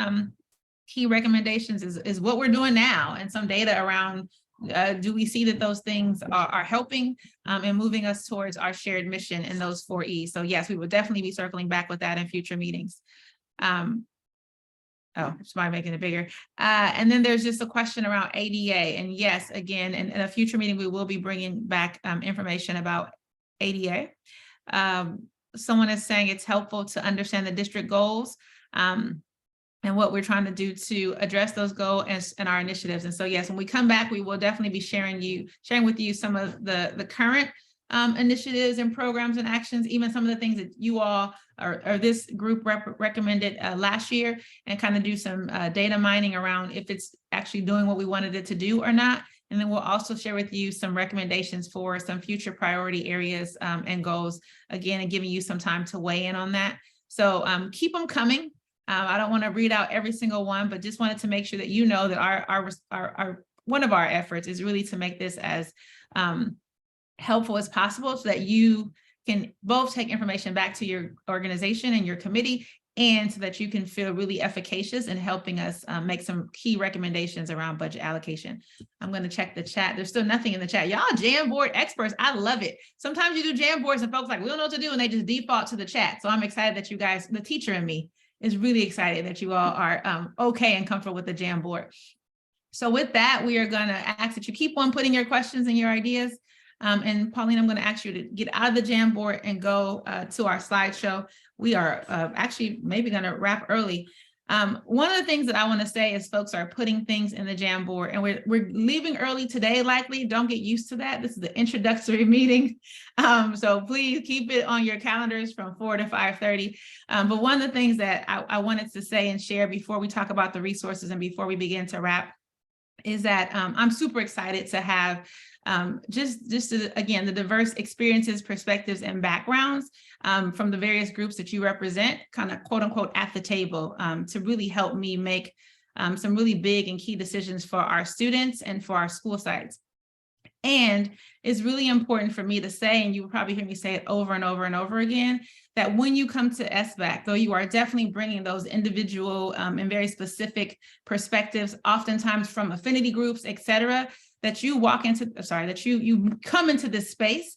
key recommendations is what we're doing now, and some data around do we see that those things are helping and moving us towards our shared mission in those 4 E's. So yes, we will definitely be circling back with that in future meetings. Oh, it's my making it bigger. And then there's just a question around ADA. And yes, again, in a future meeting, we will be bringing back information about ADA. Someone is saying it's helpful to understand the district goals and what we're trying to do to address those goals and our initiatives. And so, yes, when we come back, we will definitely be sharing with you some of the current initiatives and programs and actions, even some of the things that you all or this group recommended last year, and kind of do some data mining around if it's actually doing what we wanted it to do or not. And then we'll also share with you some recommendations for some future priority areas and goals, again, and giving you some time to weigh in on that. So keep them coming. I don't want to read out every single one, but just wanted to make sure that you know that our one of our efforts is really to make this as helpful as possible, so that you can both take information back to your organization and your committee, and so that you can feel really efficacious in helping us make some key recommendations around budget allocation. I'm going to check the chat. There's still nothing in the chat. Y'all Jamboard experts. I love it. Sometimes you do Jamboards and folks like, we don't know what to do, and they just default to the chat. So I'm excited that you guys, the teacher in me is really excited that you all are okay and comfortable with the Jamboard. So with that, we are going to ask that you keep on putting your questions and your ideas. And Pauline, I'm going to ask you to get out of the Jamboard and go to our slideshow. We are actually maybe going to wrap early. One of the things that I want to say is folks are putting things in the Jamboard, and we're leaving early today, likely. Don't get used to that. This is the introductory meeting. So please keep it on your calendars from 4 to 5:30. But one of the things that I wanted to say and share before we talk about the resources and before we begin to wrap is that I'm super excited to have again, the diverse experiences, perspectives, and backgrounds from the various groups that you represent, kind of quote unquote at the table, to really help me make some really big and key decisions for our students and for our school sites. And it's really important for me to say, and you will probably hear me say it over and over and over again, that when you come to SBAC, though you are definitely bringing those individual and very specific perspectives, oftentimes from affinity groups, et cetera, that you you come into this space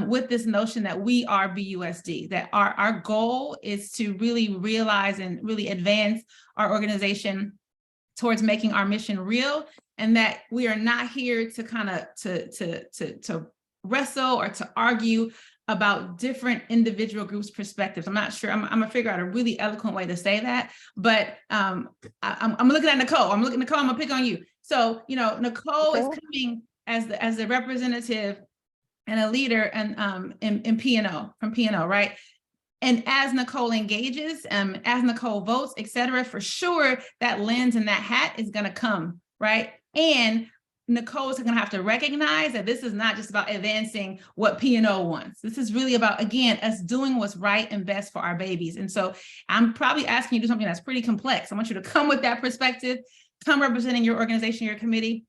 with this notion that we are BUSD, that our goal is to really realize and really advance our organization towards making our mission real, and that we are not here to kind of to wrestle or to argue about different individual groups' perspectives. I'm not sure, I'm gonna figure out a really eloquent way to say that, but I'm looking at Nicole. Nicole, I'm gonna pick on you. So, Nicole is coming as the representative and a leader and in P&O, from P&O, right? And as Nicole engages, as Nicole votes, et cetera, for sure, that lens and that hat is gonna come, right? And Nicole is going to have to recognize that this is not just about advancing what P&O wants. This is really about, again, us doing what's right and best for our babies. And so I'm probably asking you to do something that's pretty complex. I want you to come with that perspective, come representing your organization, your committee,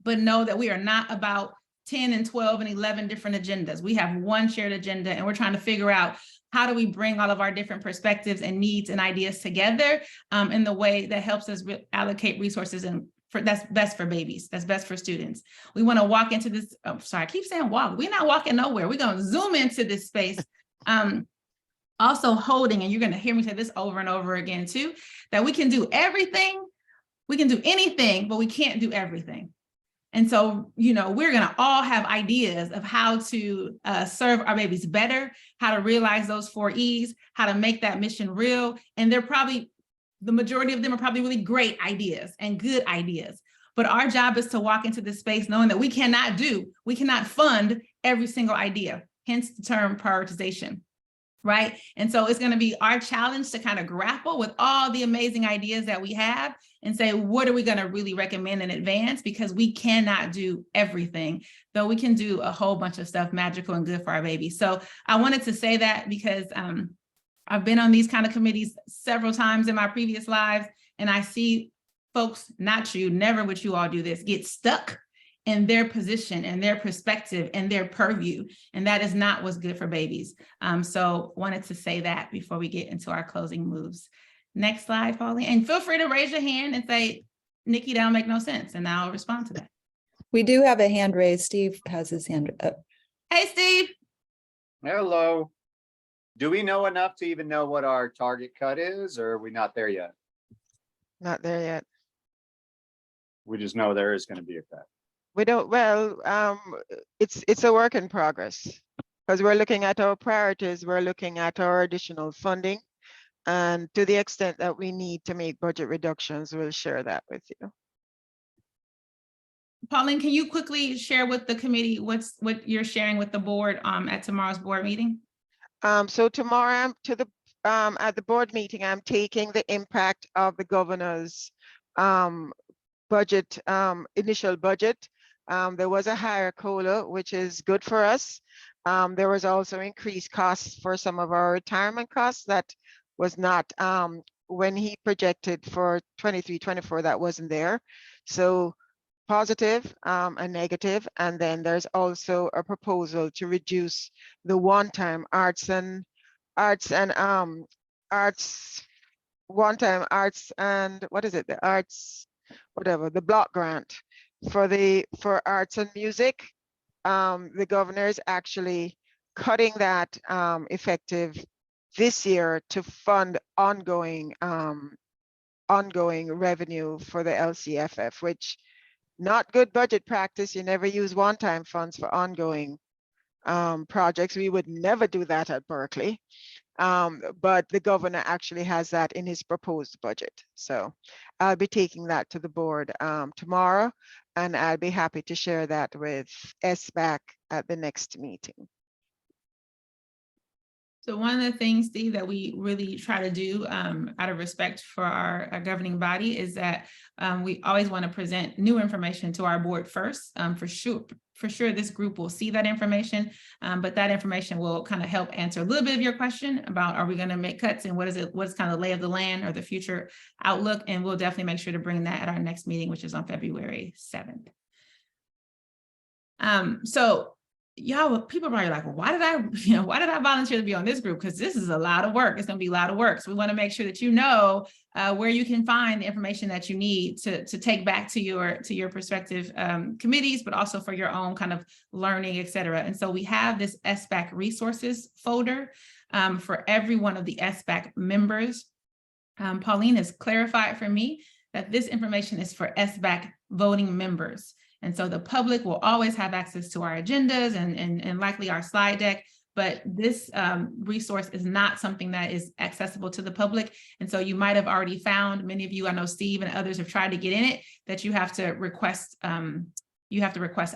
but know that we are not about 10 and 12 and 11 different agendas. We have one shared agenda, and we're trying to figure out how do we bring all of our different perspectives and needs and ideas together in the way that helps us allocate resources and that's best for babies, that's best for students. We want to walk into this, I keep saying walk, we're not walking nowhere. We're going to zoom into this space. Also holding, and you're going to hear me say this over and over again too, that we can do everything, we can do anything, but we can't do everything. And so, we're going to all have ideas of how to serve our babies better, how to realize those 4 E's, how to make that mission real. And the majority of them are probably really great ideas and good ideas. But our job is to walk into this space knowing that we cannot fund every single idea, hence the term prioritization, right? And so it's going to be our challenge to kind of grapple with all the amazing ideas that we have and say, what are we going to really recommend in advance? Because we cannot do everything, though we can do a whole bunch of stuff magical and good for our babies. So I wanted to say that because I've been on these kind of committees several times in my previous lives, and I see folks, not you, never would you all do this, get stuck in their position and their perspective and their purview. And that is not what's good for babies. So wanted to say that before we get into our closing moves. Next slide, Pauline. And feel free to raise your hand and say, Nikki, that'll make no sense. And I'll respond to that. We do have a hand raised. Steve has his hand up. Hey, Steve. Hello. Do we know enough to even know what our target cut is, or are we not there yet? Not there yet. We just know there is going to be a cut. We don't, well, it's a work in progress because we're looking at our priorities, we're looking at our additional funding. And to the extent that we need to make budget reductions, we'll share that with you. Pauline, can you quickly share with the committee what you're sharing with the board at tomorrow's board meeting? So tomorrow at the board meeting, I'm taking the impact of the governor's budget, initial budget. There was a higher COLA, which is good for us. There was also increased costs for some of our retirement costs that was not, when he projected for 23-24, that wasn't there. So positive and negative. And then there's also a proposal to reduce the one-time one-time arts and what is it? The arts, whatever, the block grant for arts and music. The governor is actually cutting that effective this year to fund ongoing revenue for the LCFF, which not good budget practice. You never use one-time funds for ongoing projects. We would never do that at Berkeley. But the governor actually has that in his proposed budget. So I'll be taking that to the board tomorrow, and I'll be happy to share that with SBAC at the next meeting. So one of the things, Steve, that we really try to do out of respect for our governing body is that we always want to present new information to our board first. For sure, this group will see that information, but that information will kind of help answer a little bit of your question about, are we going to make cuts and what's kind of the lay of the land or the future outlook? And we'll definitely make sure to bring that at our next meeting, which is on February 7th. So y'all, people are probably like, well, why did I volunteer to be on this group? Because this is a lot of work. It's going to be a lot of work. So we want to make sure that you know where you can find the information that you need to take back to your prospective committees, but also for your own kind of learning, et cetera. And so we have this SBAC resources folder for every one of the SBAC members. Pauline has clarified for me that this information is for SBAC voting members. And so the public will always have access to our agendas and likely our slide deck, but this resource is not something that is accessible to the public. And so you might have already found, many of you, I know Steve and others have tried to get in it, that you have to request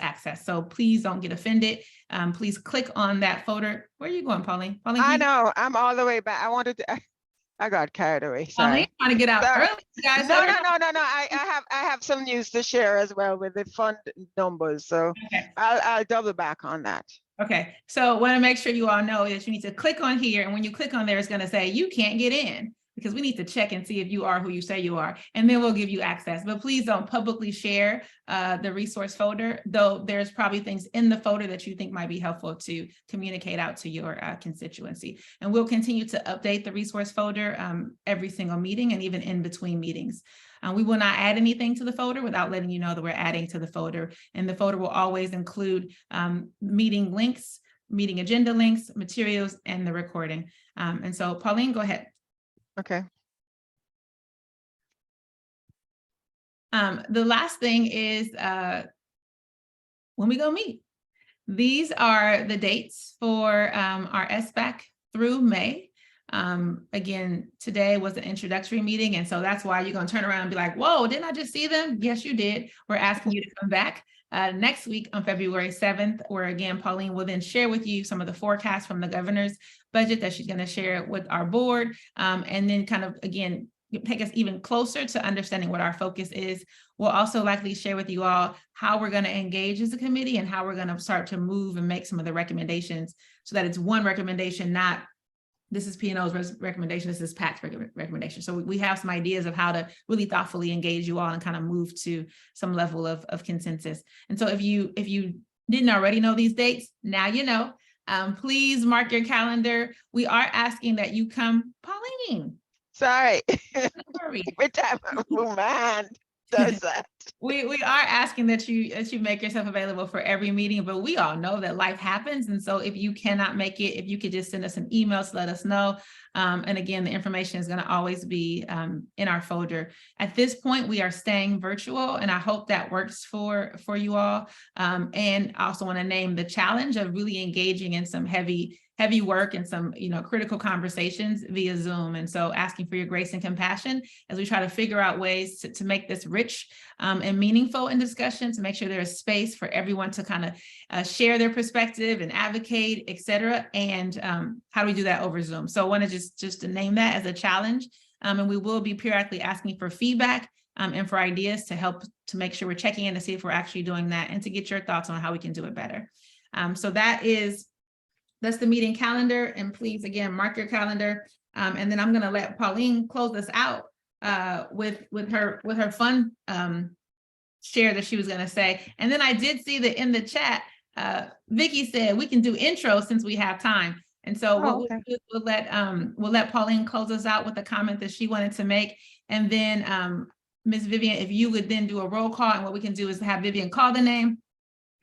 access. So please don't get offended. Please click on that folder. Where are you going, Pauline? I know, I'm all the way back. I got carried away. Sorry. Trying to get out early, guys. No. I have some news to share as well with the fund numbers. So okay. I'll double back on that. Okay. So want to make sure you all know that you need to click on here. And when you click on there, it's going to say you can't get in, because we need to check and see if you are who you say you are, and then we'll give you access. But please don't publicly share the resource folder, though there's probably things in the folder that you think might be helpful to communicate out to your constituency. And we'll continue to update the resource folder every single meeting and even in between meetings. We will not add anything to the folder without letting you know that we're adding to the folder. And the folder will always include meeting links, meeting agenda links, materials, and the recording. And so Pauline, go ahead. Okay. The last thing is when we go meet. These are the dates for our SBAC through May. Again, today was an introductory meeting, and so that's why you're going to turn around and be like, whoa, didn't I just see them? Yes, you did. We're asking you to come back next week on February 7th, where again, Pauline will then share with you some of the forecasts from the governor's budget that she's going to share with our board, and then kind of, again, take us even closer to understanding what our focus is. We'll also likely share with you all how we're going to engage as a committee and how we're going to start to move and make some of the recommendations so that it's one recommendation, not this is P&O's recommendation, this is Pat's recommendation. So we have some ideas of how to really thoughtfully engage you all and kind of move to some level of consensus. And so if you didn't already know these dates, now you know. Please mark your calendar. We are asking that you come, Pauline. Sorry. Don't worry. Every time my mind does that. We are asking that you make yourself available for every meeting, but we all know that life happens. And so if you cannot make it, if you could just send us an email to let us know. And again, the information is going to always be in our folder. At this point, we are staying virtual, and I hope that works for you all. And I also want to name the challenge of really engaging in some heavy work and some, critical conversations via Zoom. And so asking for your grace and compassion as we try to figure out ways to make this rich and meaningful in discussion, to make sure there is space for everyone to kind of share their perspective and advocate, et cetera. And how do we do that over Zoom? So I want to just to name that as a challenge. And we will be periodically asking for feedback and for ideas to help to make sure we're checking in to see if we're actually doing that and to get your thoughts on how we can do it better. So that's the meeting calendar, and please, again, mark your calendar. And then I'm going to let Pauline close us out with her fun share that she was going to say. And then I did see that in the chat, Vicky said we can do intros since we have time. And so what okay. we'll let Pauline close us out with a comment that she wanted to make. And then Ms. Vivian, if you would then do a roll call, and what we can do is have Vivian call the name,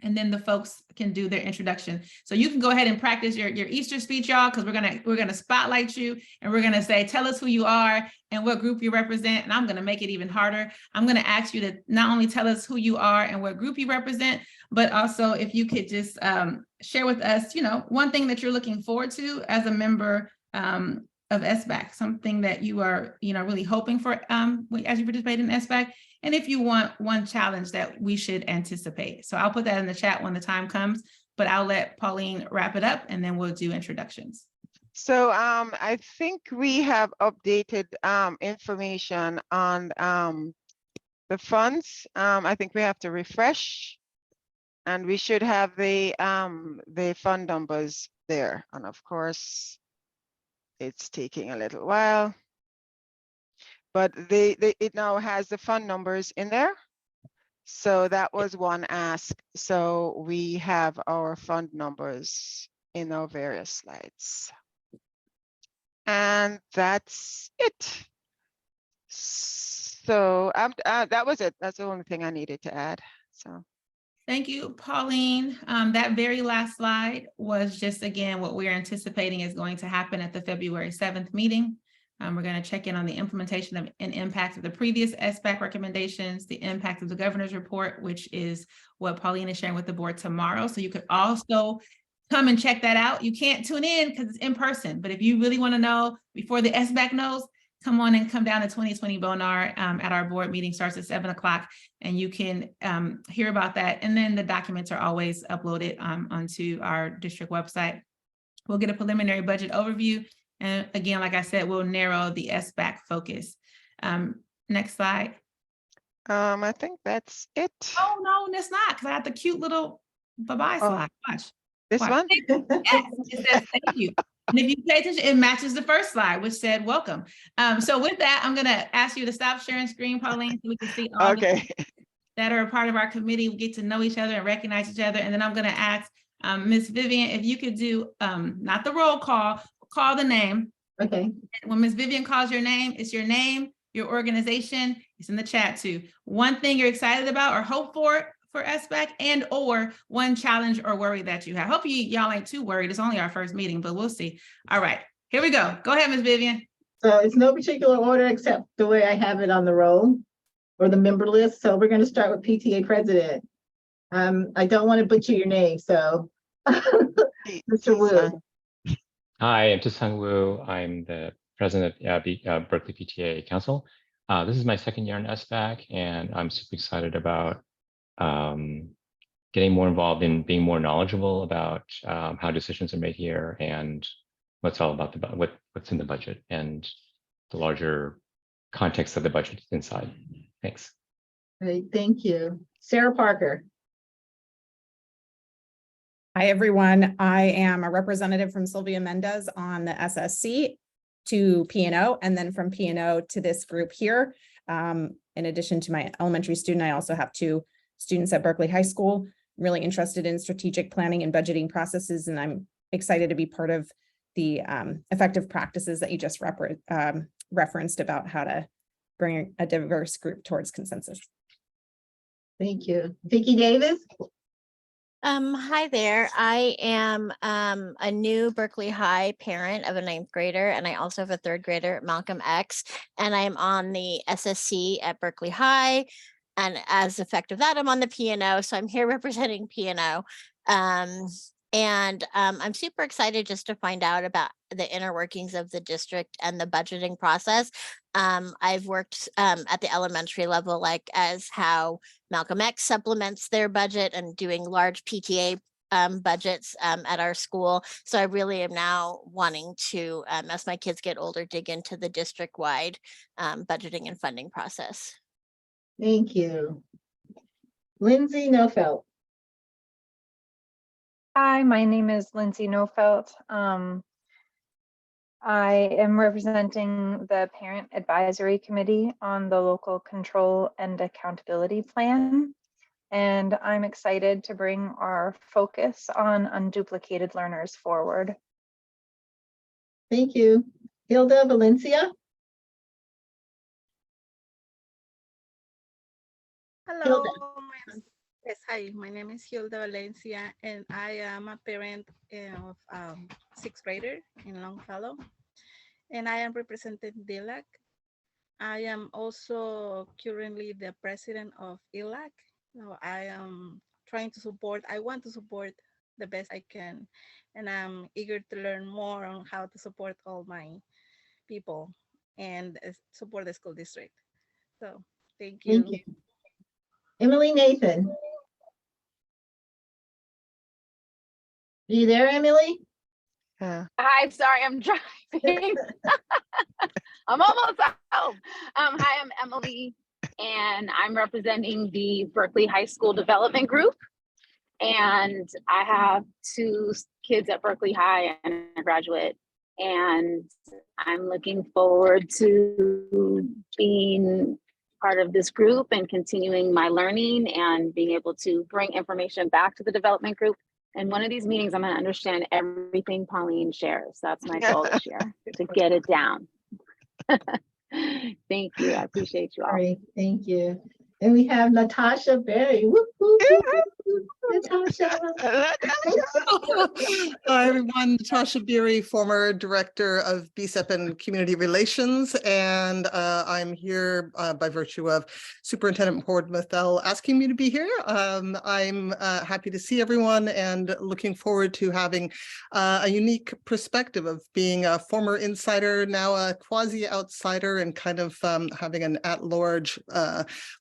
and then the folks can do their introduction. So you can go ahead and practice your Easter speech, y'all, because we're gonna spotlight you, and we're gonna say, tell us who you are and what group you represent. And I'm gonna make it even harder. I'm gonna ask you to not only tell us who you are and what group you represent, but also if you could just share with us, one thing that you're looking forward to as a member of SBAC, something that you are, really hoping for as you participate in SBAC. And if you want one challenge that we should anticipate. So I'll put that in the chat when the time comes, but I'll let Pauline wrap it up, and then we'll do introductions. So I think we have updated information on the funds. I think we have to refresh, and we should have the fund numbers there. And of course, it's taking a little while, but it now has the fund numbers in there. So that was one ask. So we have our fund numbers in our various slides. And that's it. So that was it. That's the only thing I needed to add. So. Thank you, Pauline. That very last slide was just, again, what we're anticipating is going to happen at the February 7th meeting. We're going to check in on the implementation of and impact of the previous SBAC recommendations, the impact of the governor's report, which is what Pauline is sharing with the board tomorrow. So you could also come and check that out. You can't tune in because it's in person, but if you really want to know before the SBAC knows, come on and come down to 2020 Bonar at our board meeting. Starts at 7 o'clock, and you can hear about that. And then the documents are always uploaded onto our district website. We'll get a preliminary budget overview. And again, like I said, we'll narrow the SBAC focus. Next slide. I think that's it. Oh, no, that's not, because I got the cute little bye-bye slide. Watch. This Watch. one? Yes, it says thank you. And if you pay attention, it matches the first slide, which said welcome. So with that, I'm going to ask you to stop sharing screen, Pauline, so we can see all the that are a part of our committee. We get to know each other and recognize each other. And then I'm going to ask Ms. Vivian, if you could do not the roll call the name. Okay. When Ms. Vivian calls your name, it's your name, your organization. It's in the chat too. One thing you're excited about or hope for SBAC, and or one challenge or worry that you have. Hope y'all ain't too worried. It's only our first meeting, but we'll see. All right, here we go. Go ahead, Ms. Vivian. So it's no particular order except the way I have it on the roll or the member list. So we're going to start with PTA president. I don't want to butcher your name, so Mr. Wu. Hi, I'm Tusang Wu. I'm the president of Berkeley PTA Council. This is my second year in SBAC, and I'm super excited about getting more involved in being more knowledgeable about how decisions are made here and what's all about what's in the budget and the larger context of the budget inside. Thanks. Great, thank you. Sarah Parker. Hi, everyone. I am a representative from Sylvia Mendez on the SSC to P&O, and then from P&O to this group here. In addition to my elementary student, I also have 2 students at Berkeley High School. I'm really interested in strategic planning and budgeting processes, and I'm excited to be part of the effective practices that you just referenced about how to bring a diverse group towards consensus. Thank you. Vicki Davis? Hi there. I am a new Berkeley High parent of a 9th grader, and I also have a 3rd grader at Malcolm X, and I'm on the SSC at Berkeley High. And as effect of that, I'm on the P&O, so I'm here representing P&O. I'm super excited just to find out about the inner workings of the district and the budgeting process. I've worked at the elementary level, like as how Malcolm X supplements their budget and doing large PTA budgets at our school. So I really am now wanting to, as my kids get older, dig into the district-wide budgeting and funding process. Thank you. Lindsay Nofelt. Hi, my name is Lindsay Nofelt. I am representing the Parent Advisory Committee on the Local Control and Accountability Plan. And I'm excited to bring our focus on unduplicated learners forward. Thank you. Hilda Valencia. Hello. Yes, hi. My name is Hilda Valencia, and I am a parent of 6th grader in Longfellow, and I am representing DILAC. I am also currently the president of ILAC. So I am trying to support. I want to support the best I can, and I'm eager to learn more on how to support all my people and support the school district. So thank you. Thank you. Emily Nathan. Are you there, Emily? Hi, sorry, I'm driving. I'm almost home. Hi, I'm Emily, and I'm representing the Berkeley High School Development Group. And I have 2 kids at Berkeley High and a graduate. And I'm looking forward to being part of this group and continuing my learning and being able to bring information back to the development group. And one of these meetings, I'm going to understand everything Pauline shares. That's my goal this year, to get it down. Thank you. I appreciate you all. Sorry, thank you. And we have Natasha Berry. Whoop, whoop, whoop, whoop. Natasha. Hi, everyone. Natasha Beery, former director of BSEP and Community Relations. And I'm here by virtue of Superintendent Methel asking me to be here. I'm happy to see everyone and looking forward to having a unique perspective of being a former insider, now a quasi-outsider, and kind of having an at-large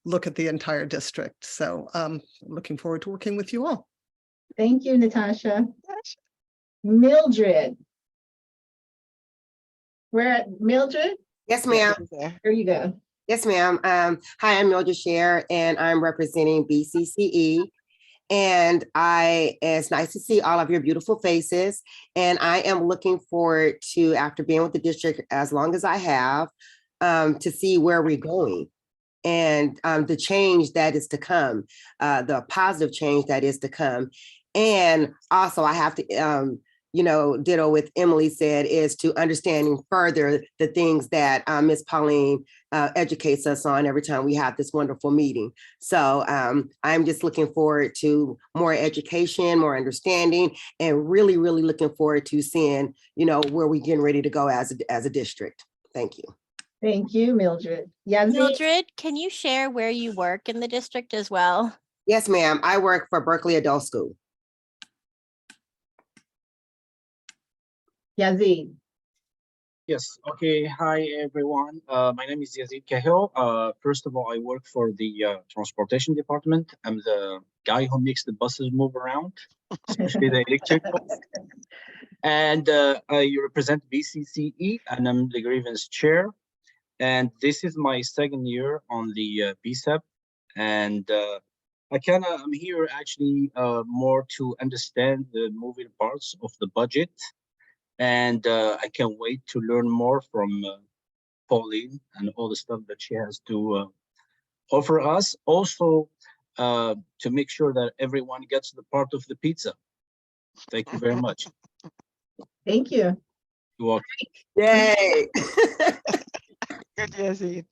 look at the entire district. So looking forward to working with you all. Thank you, Natasha. Mildred. We're at Mildred? Yes, ma'am. There you go. Yes, ma'am. Hi, I'm Mildred Scher, and I'm representing BCCE. And it's nice to see all of your beautiful faces. And I am looking forward to, after being with the district as long as I have, to see where we're going. And the change that is to come, the positive change that is to come. And also I have to, ditto with Emily said, is to understanding further the things that Ms. Pauline educates us on every time we have this wonderful meeting. So I'm just looking forward to more education, more understanding, and really, really looking forward to seeing, where we're getting ready to go as a district. Thank you. Thank you, Mildred. Mildred, can you share where you work in the district as well? Yes, ma'am. I work for Berkeley Adult School. Yazid. Yes. Okay. Hi, everyone. My name is Yazid Kahil. First of all, I work for the transportation department. I'm the guy who makes the buses move around, especially the electric ones. And I represent BCCE, and I'm the grievance chair. And this is my 2nd year on the BSEP. And I'm here actually more to understand the moving parts of the budget. And I can't wait to learn more from Pauline and all the stuff that she has to offer us. Also, to make sure that everyone gets the part of the pizza. Thank you very much. Thank you. You're welcome. Yay. Good, Yazid.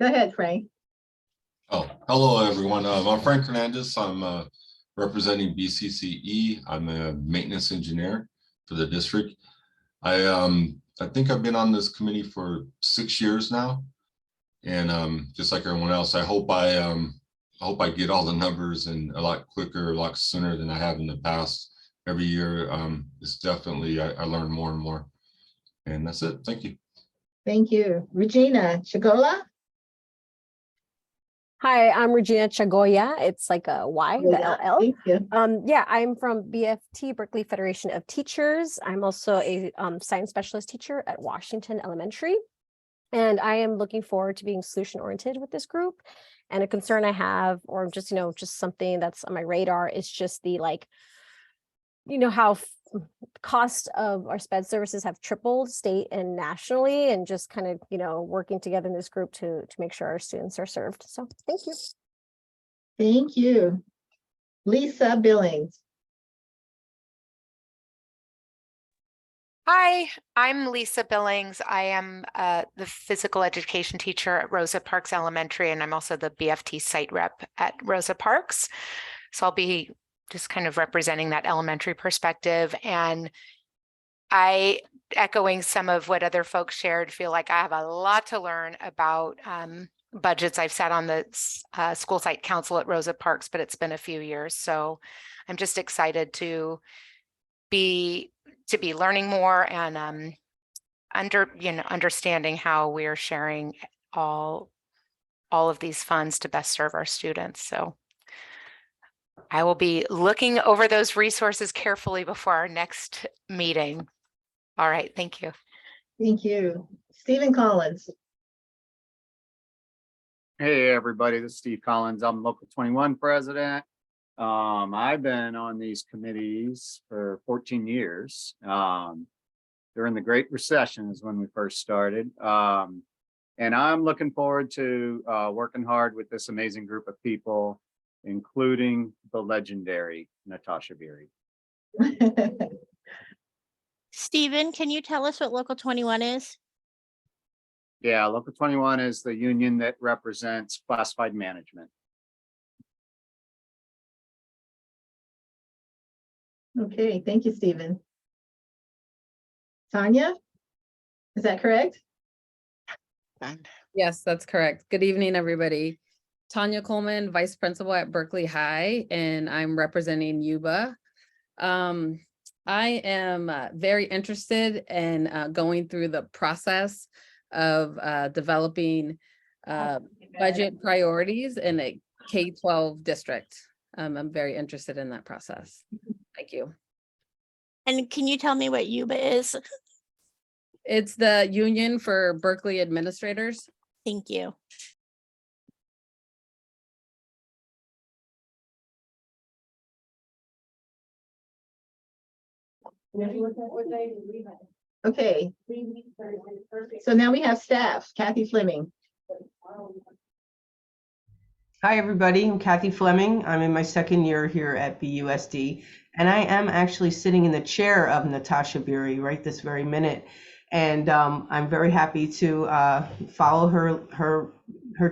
Go ahead, Frank. Oh, hello, everyone. I'm Frank Hernandez. I'm representing BCCE. I'm a maintenance engineer for the district. I think I've been on this committee for 6 years now. And just like everyone else, I hope I get all the numbers and a lot quicker, a lot sooner than I have in the past. Every year, it's definitely, I learn more and more. And that's it. Thank you. Thank you. Regina Chagola? Hi, I'm Regina Chagoya. It's like a Y, the LL. Thank you. Yeah, I'm from BFT, Berkeley Federation of Teachers. I'm also a science specialist teacher at Washington Elementary. And I am looking forward to being solution oriented with this group. And a concern I have, or just, just something that's on my radar is just the how cost of our SPED services have tripled state and nationally, and just kind of, working together in this group to make sure our students are served. So thank you. Thank you. Lisa Billings. Hi, I'm Lisa Billings. I am the physical education teacher at Rosa Parks Elementary, and I'm also the BFT site rep at Rosa Parks. So I'll be just kind of representing that elementary perspective. And I, echoing some of what other folks shared, feel like I have a lot to learn about budgets. I've sat on the school site council at Rosa Parks, but it's been a few years. So I'm just excited to be learning more and understanding how we're sharing all of these funds to best serve our students. So I will be looking over those resources carefully before our next meeting. All right, thank you. Thank you. Stephen Collins. Hey, everybody, this is Steve Collins. I'm Local 21 president. I've been on these committees for 14 years. During the Great Recession is when we first started. And I'm looking forward to working hard with this amazing group of people, including the legendary Natasha Beery. Stephen, can you tell us what Local 21 is? Yeah, Local 21 is the union that represents classified management. Okay, thank you, Stephen. Tanya, is that correct? Yes, that's correct. Good evening, everybody. Tanya Coleman, Vice Principal at Berkeley High, and I'm representing Yuba. I am very interested in going through the process of developing budget priorities in a K-12 district. I'm very interested in that process. Thank you. And can you tell me what Yuba is? It's the Union for Berkeley Administrators. Thank you. Okay. So now we have staff. Kathy Fleming. Hi, everybody. I'm Kathy Fleming. I'm in my second year here at BUSD, and I am actually sitting in the chair of Natasha Beery right this very minute. And I'm very happy to follow her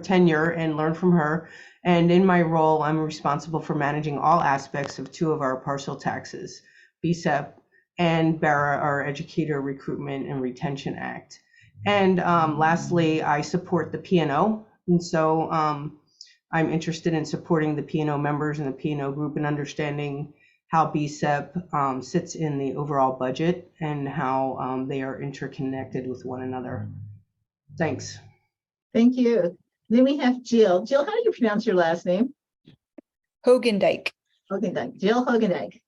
tenure and learn from her. And in my role, I'm responsible for managing all aspects of two of our parcel taxes, BSEP and BARA, our Educator Recruitment and Retention Act. And lastly, I support the P&O. And so I'm interested in supporting the P&O members and the P&O group and understanding how BSEP sits in the overall budget and how they are interconnected with one another. Thanks. Thank you. Then we have Jill. Jill, how do you pronounce your last name? Hogendijk. Hogendijk. Jill Hogendijk.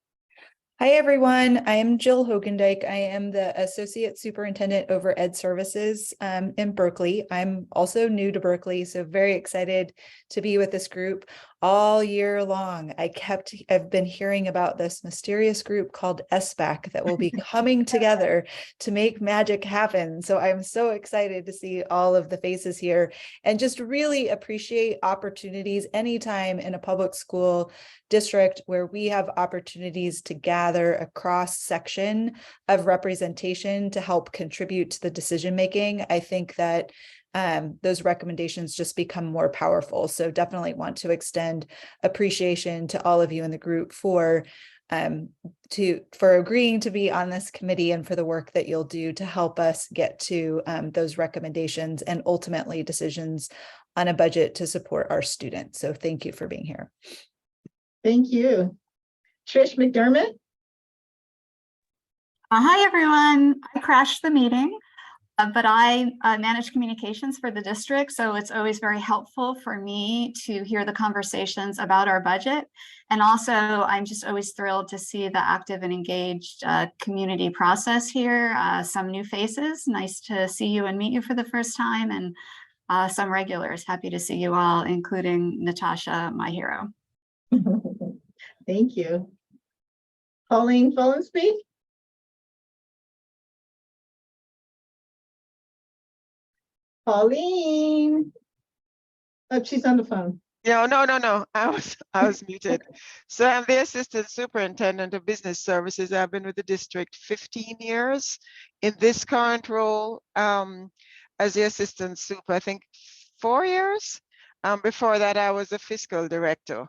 Hi, everyone. I am Jill Hogendijk. I am the Associate Superintendent over Ed Services in Berkeley. I'm also new to Berkeley, so very excited to be with this group all year long. I've been hearing about this mysterious group called SBAC that will be coming together to make magic happen. So I'm so excited to see all of the faces here and just really appreciate opportunities anytime in a public school district where we have opportunities to gather a cross section of representation to help contribute to the decision making. I think that those recommendations just become more powerful. So definitely want to extend appreciation to all of you in the group for agreeing to be on this committee and for the work that you'll do to help us get to those recommendations and ultimately decisions on a budget to support our students. So thank you for being here. Thank you. Trish McDermott. Hi, everyone. I crashed the meeting, but I manage communications for the district. So it's always very helpful for me to hear the conversations about our budget. And also, I'm just always thrilled to see the active and engaged community process here. Some new faces, nice to see you and meet you for the first time. And some regulars, happy to see you all, including Natasha, my hero. Thank you. Pauline Follensby. Pauline. Oh, she's on the phone. No. I was muted. So I'm the Assistant Superintendent of Business Services. I've been with the district 15 years. In this current role, as the Assistant Sup, I think 4 years. Before that, I was a fiscal director.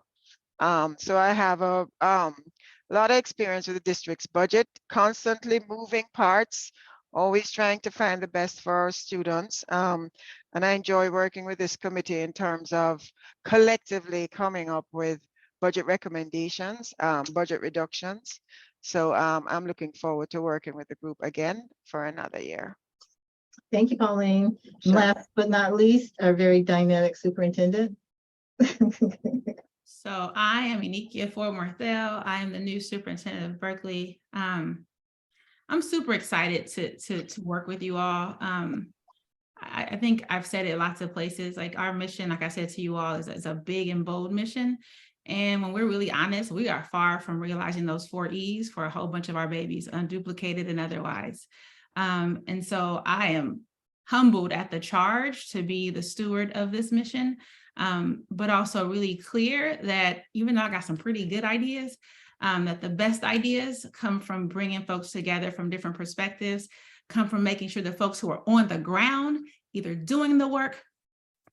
So I have a lot of experience with the district's budget, constantly moving parts, always trying to find the best for our students. And I enjoy working with this committee in terms of collectively coming up with budget recommendations, budget reductions. So I'm looking forward to working with the group again for another year. Thank you, Pauline. Sure. Last but not least, our very dynamic superintendent. So I am Inikia Ford-Marthel. I am the new superintendent of Berkeley. I'm super excited to work with you all. I think I've said it lots of places, like our mission, like I said to you all, is a big and bold mission. And when we're really honest, we are far from realizing those 4 E's for a whole bunch of our babies, unduplicated and otherwise. And so I am humbled at the charge to be the steward of this mission, but also really clear that even though I got some pretty good ideas, that the best ideas come from bringing folks together from different perspectives, come from making sure that folks who are on the ground, either doing the work,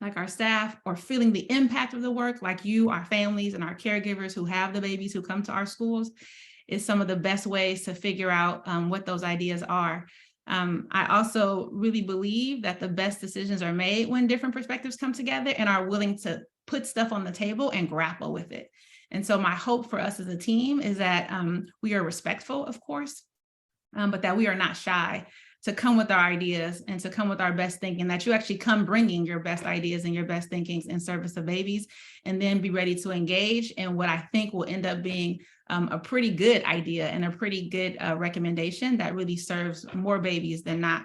like our staff, or feeling the impact of the work, like you, our families, and our caregivers who have the babies who come to our schools, is some of the best ways to figure out what those ideas are. I also really believe that the best decisions are made when different perspectives come together and are willing to put stuff on the table and grapple with it. And so my hope for us as a team is that we are respectful, of course, but that we are not shy to come with our ideas and to come with our best thinking, that you actually come bringing your best ideas and your best thinkings in service of babies, and then be ready to engage in what I think will end up being a pretty good idea and a pretty good recommendation that really serves more babies than not.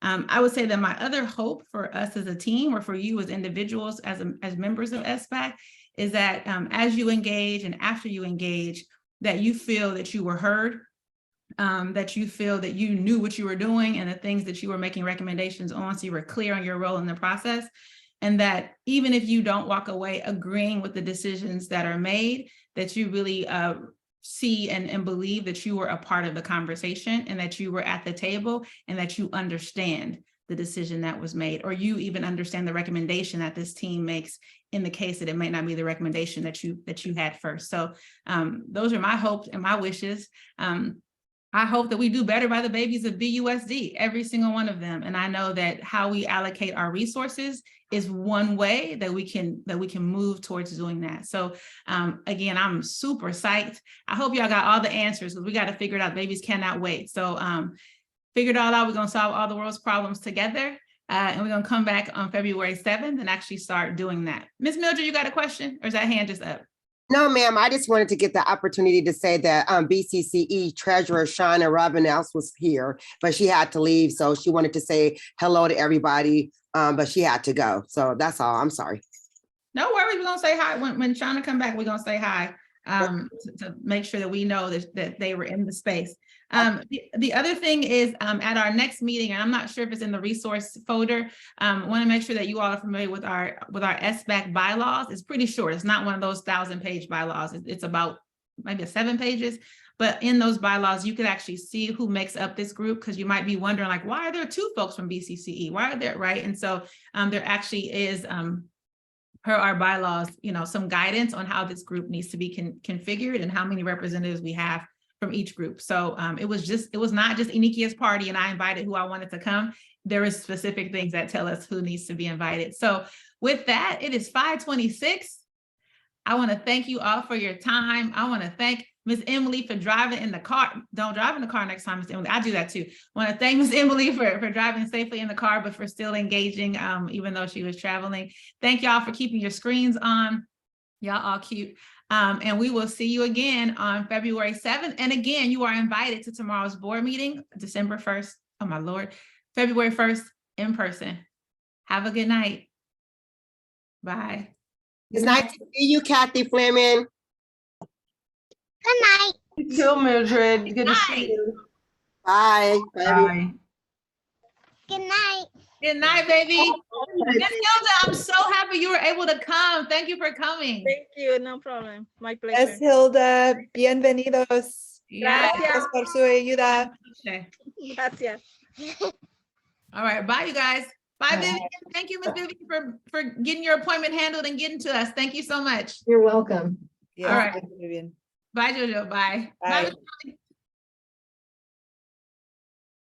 I would say that my other hope for us as a team, or for you as individuals, as members of SBAC, is that as you engage and after you engage, that you feel that you were heard, that you feel that you knew what you were doing and the things that you were making recommendations on, so you were clear on your role in the process. And that even if you don't walk away agreeing with the decisions that are made, that you really see and believe that you were a part of the conversation, and that you were at the table, and that you understand the decision that was made, or you even understand the recommendation that this team makes in the case that it might not be the recommendation that you had first. So those are my hopes and my wishes. I hope that we do better by the babies of BUSD, every single one of them. And I know that how we allocate our resources is one way that we can move towards doing that. So again, I'm super psyched. I hope y'all got all the answers, because we got to figure it out. Babies cannot wait. So figure it all out. We're going to solve all the world's problems together. And we're going to come back on February 7th and actually start doing that. Ms. Mildred, you got a question, or is that hand just up? No, ma'am, I just wanted to get the opportunity to say that BCCE Treasurer Shauna Robinelse was here, but she had to leave. So she wanted to say hello to everybody, but she had to go. So that's all. I'm sorry. No worries. We're going to say hi. When Shauna come back, we're going to say hi to make sure that we know that they were in the space. The other thing is at our next meeting, and I'm not sure if it's in the resource folder, want to make sure that you all are familiar with our SBAC bylaws. It's pretty short. It's not one of those 1,000-page bylaws. It's about maybe 7 pages. But in those bylaws, you could actually see who makes up this group, because you might be wondering, like, why are there 2 folks from BCCE? Why are there, right? And so there actually is, per our bylaws, you know, some guidance on how this group needs to be configured and how many representatives we have from each group. So it was not just Inikia's party and I invited who I wanted to come. There is specific things that tell us who needs to be invited. So with that, it is 5:26. I want to thank you all for your time. I want to thank Miss Emily for driving in the car. Don't drive in the car next time, Miss Emily. I do that too. I want to thank Miss Emily for driving safely in the car, but for still engaging, even though she was traveling. Thank y'all for keeping your screens on. Y'all all cute. And we will see you again on February 7th. And again, you are invited to tomorrow's board meeting, December 1st. Oh my Lord, February 1st in person. Have a good night. Bye. It's nice to see you, Kathy Fleming. Good night. You too, Mildred. Good to see you. Bye. Bye. everyone. Good night. Good night, baby. Miss Hilda, I'm so happy you were able to come. Thank you for coming. Thank you, no problem. My pleasure. Yes, Hilda, bienvenidos. Yeah. Gracias por su ayuda. Gracias. All right, bye, you guys. Bye, Vivian. Thank you, Miss Vivian, for getting your appointment handled and getting to us. Thank you so much. You're welcome. All right. Vivian. Bye, Jojo. Bye. Bye. Bye.